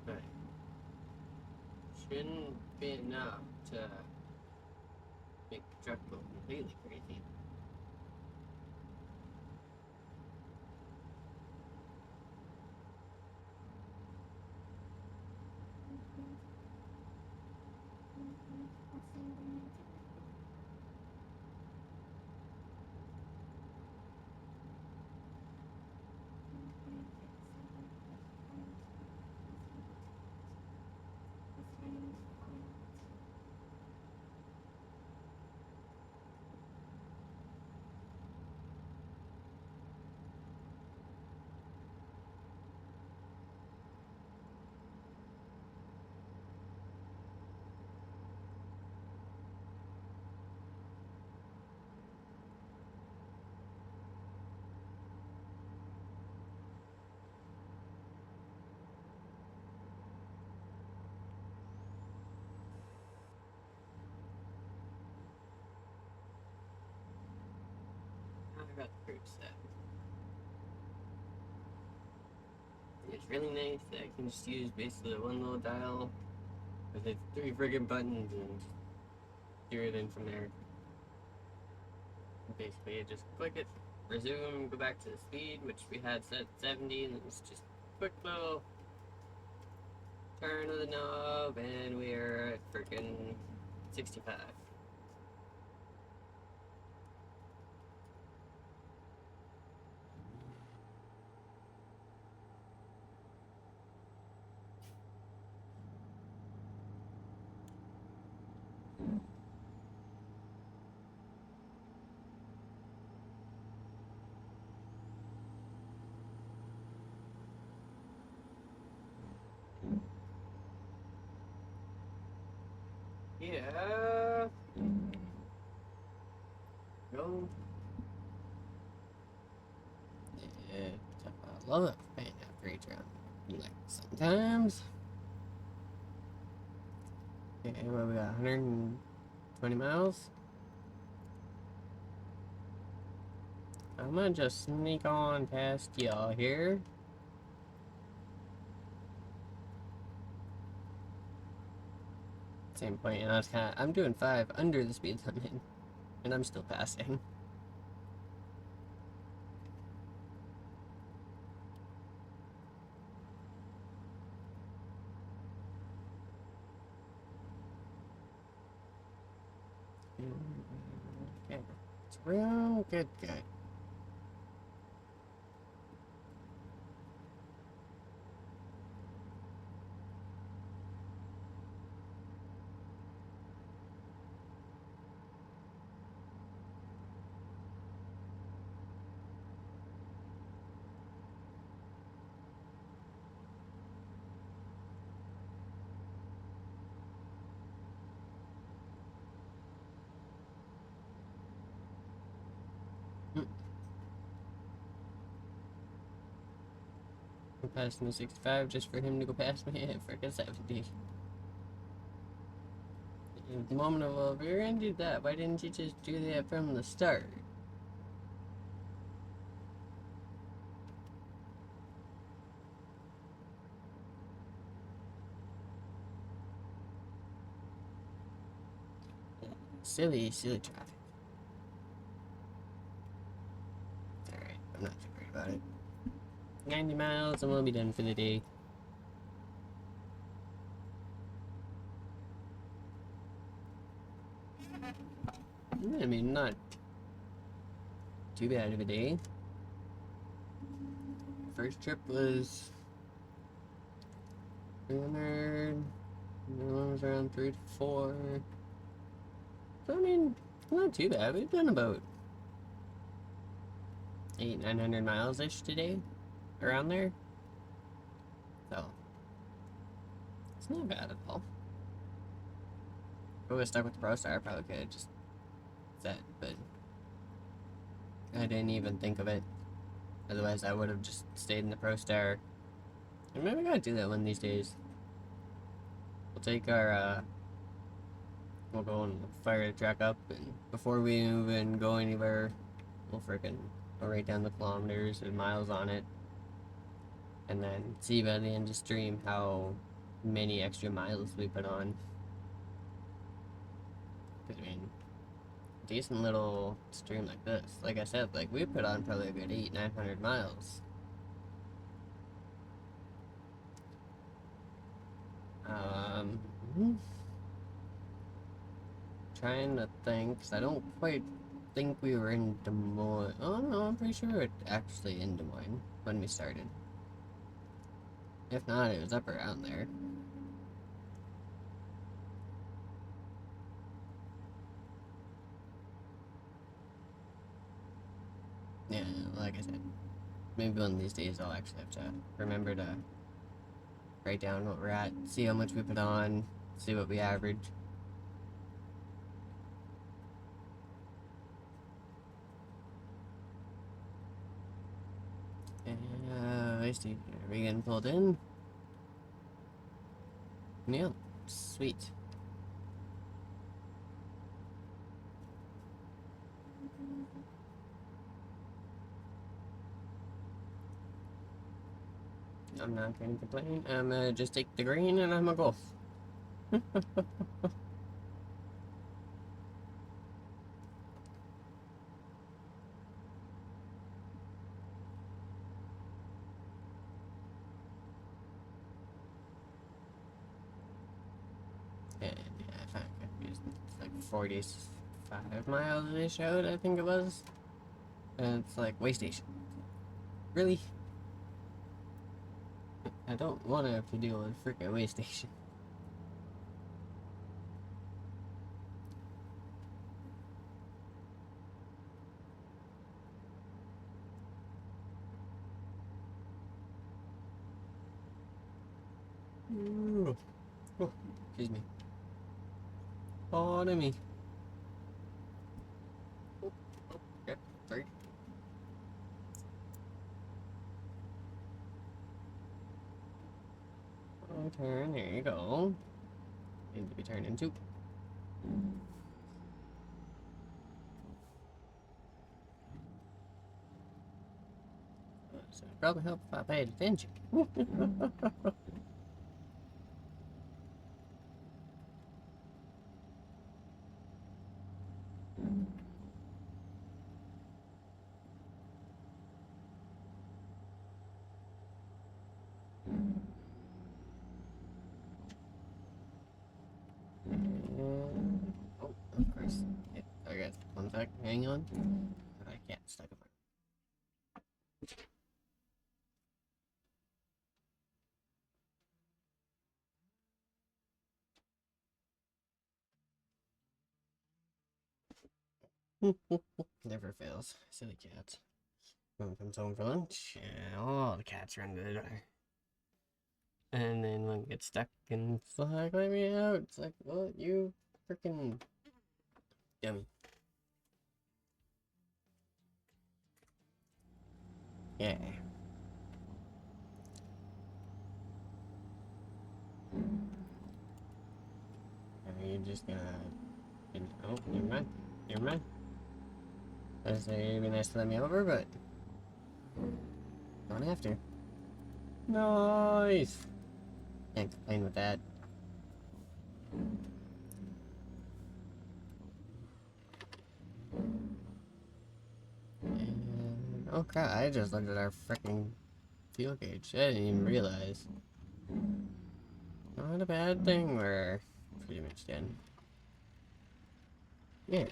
but shouldn't be enough to make the truck go completely crazy. got the fruit set. It's really nice that I can just use basically one little dial with its 3 friggin' buttons and steer it in from there. Basically, just click it, resume, go back to the speed, which we had set 70, and it's just quick little turn of the knob, and we're at freaking 65. Yeah. Go. Yeah, I love it. Man, upgrade around. Like sometimes. Okay, what we got? 120 miles. I'm gonna just sneak on past y'all here. Same point, and I'm doing 5 under the speed limit, and I'm still passing. Okay, it's real good guy. I'm passing the 65 just for him to go past me at freaking 70. The moment of, well, if you're gonna do that, why didn't you just do that from the start? Silly traffic. Alright, I'm not too worried about it. 90 miles and we'll be done for the day. I mean, not too bad of a day. First trip was 300, the other one was around 3 to 4. So, I mean, not too bad. We've done about 900 miles-ish today, around there. So, it's not bad at all. If I was stuck with the Pro Star, I probably could have just set, but I didn't even think of it. Otherwise, I would have just stayed in the Pro Star. And maybe I gotta do that one of these days. We'll take our, we'll go and fire the truck up, and before we even go anywhere, we'll freaking go right down the kilometers and miles on it. And then see by the end of the stream how many extra miles we put on. Because, I mean, decent little stream like this. Like I said, like, we put on probably a good 900 miles. Trying to think, because I don't quite think we were in Des Moines. Oh, no, I'm pretty sure we were actually in Des Moines when we started. If not, it was up around there. Yeah, like I said, maybe one of these days I'll actually have to remember to write down what we're at, see how much we put on, see what we average. I see. Are we getting pulled in? Yeah, sweet. I'm not gonna complain. I'm gonna just take the green and I'm gonna go. And yeah, I found confused. It's like 45 miles they showed, I think it was. And it's like, way station. Really? I don't want to have to deal with freaking way station. Ooh. Oh, excuse me. Pardon me. Oh, okay, sorry. Oh, turn, there you go. Need to be turned into. So it'd probably help if I paid attention. Oh, of course. Yeah, I got 1 sec. Hang on. I can't stuck in my. Never fails. Silly cats. One comes home for lunch, and all the cats run to the door. And then one gets stuck and it's like, let me out. It's like, well, you freaking dummy. Yeah. Are you just gonna. Oh, never mind. Never mind. I was saying it'd be nice to let me over, but. Don't have to. Nice! Can't complain with that. And, oh crap, I just looked at our freaking fuel gauge. I didn't even realize. Not a bad thing, we're pretty much done. Yeah.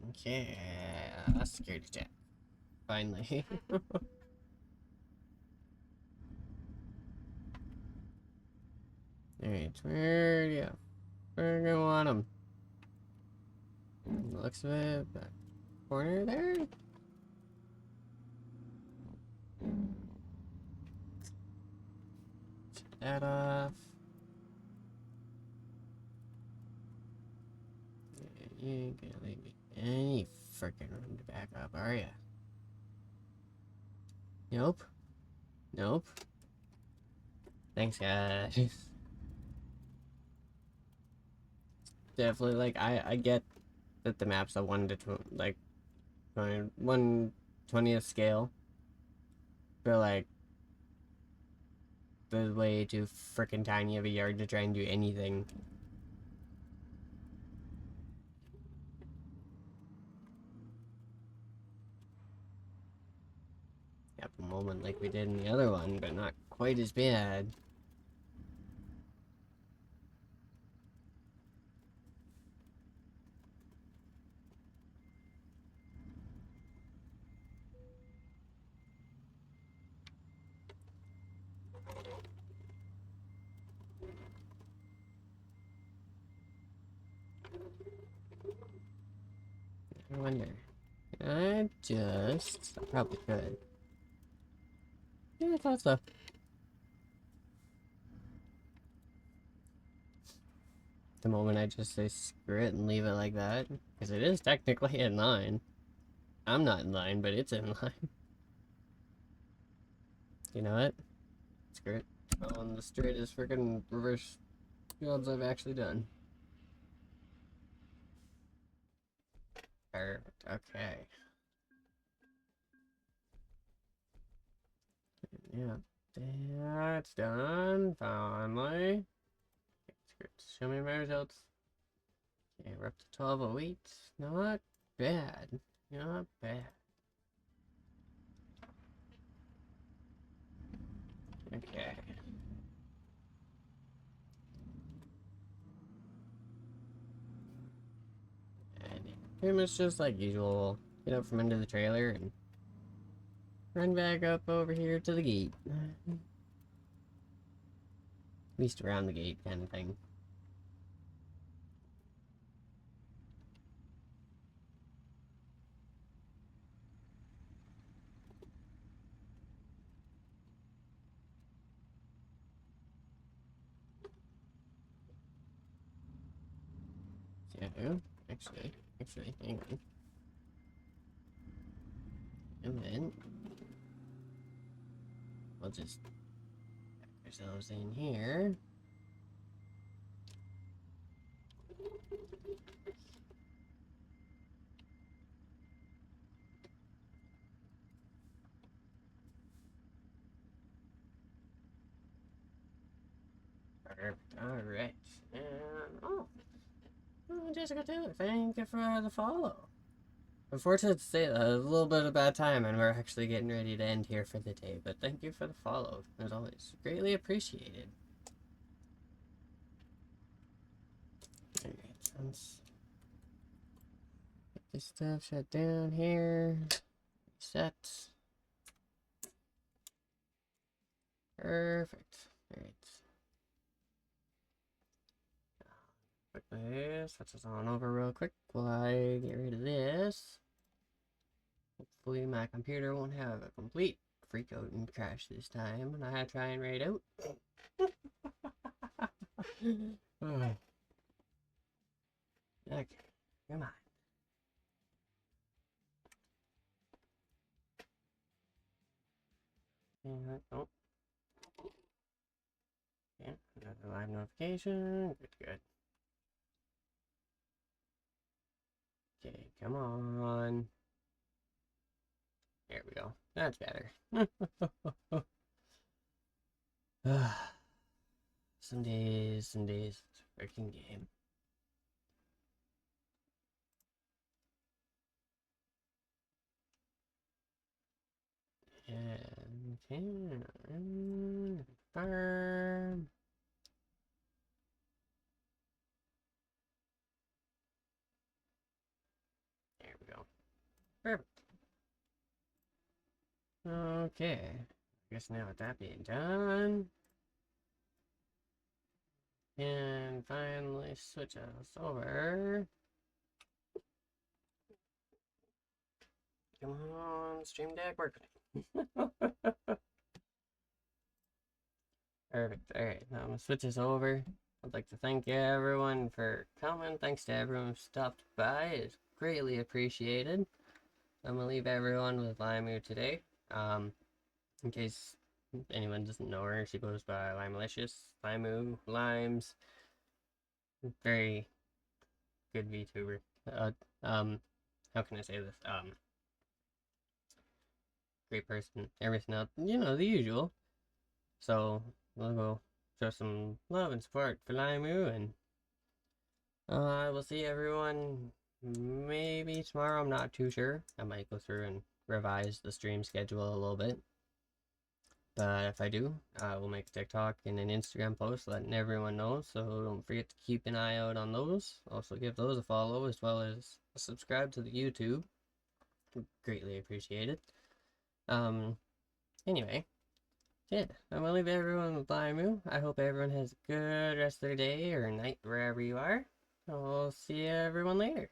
Okay, security check. Finally. Alright, where, yeah. Where do you want him? Looks of it, back corner there? Shut that off. You ain't gonna leave me any freaking room to back up, are ya? Nope. Nope. Thanks, guys. Definitely, like, I get that the map's a 1 to 2, like, 1/20th scale. But, like, the way too freaking tiny of a yard to try and do anything. Yep, a moment like we did in the other one, but not quite as bad. I wonder. I probably could. Yeah, I thought so. The moment I just say screw it and leave it like that. Because it is technically in line. I'm not in line, but it's in line. You know what? Screw it. On the straightest freaking reverse fields I've actually done. Perfect. Okay. Yeah. That's done. Finally. Show me my results. Okay, we're up to 1208. Not bad. Not bad. Okay. And pretty much just like usual. Get up from under the trailer and run back up over here to the gate. At least around the gate kind of thing. So, actually, hang on. And then we'll just pack ourselves in here. Perfect. Alright. And oh, Jessica Taylor, thank you for the follow. Unfortunate to say that a little bit of bad time and we're actually getting ready to end here for the day, but thank you for the follow. As always, greatly appreciated. Alright, let's get this stuff shut down here. Reset. Perfect. Alright. Quickly switch this on over real quick while I get rid of this. Hopefully my computer won't have a complete freak out and crash this time when I try and raid out. Okay, come on. And, oh, yeah, another live notification. Good. Okay, come on. There we go. That's better. Some days, it's a freaking game. And farm. There we go. Perfect. Okay. I guess now with that being done, and finally switch us over. Come on, Stream Deck working. Perfect. Alright, now I'm gonna switch this over. I'd like to thank everyone for coming. Thanks to everyone who stopped by. It's greatly appreciated. I'm gonna leave everyone with Limu today. In case anyone doesn't know her, she goes by Limelicious, Limu, Limes. Very good VTuber. How can I say this? Great person. Everything else, you know, the usual. So we'll go show some love and support for Limu, and I will see everyone maybe tomorrow. I'm not too sure. I might go through and revise the stream schedule a little bit. But if I do, I will make a TikTok and an Instagram post letting everyone know. So don't forget to keep an eye out on those. Also give those a follow as well as subscribe to the YouTube. Greatly appreciated. Anyway, yeah, I'm gonna leave everyone with Limu. I hope everyone has a good rest of their day or night wherever you are. I'll see everyone later.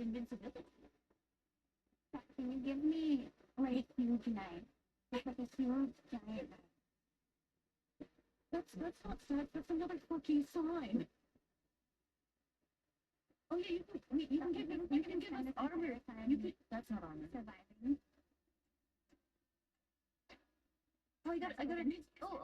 invincibility. Can you give me like a huge knife? Like a huge giant knife. That's not sex, that's another fucking sign. Oh yeah, you can give us armor. You can, that's not armor. Surviving. Oh, I got oh,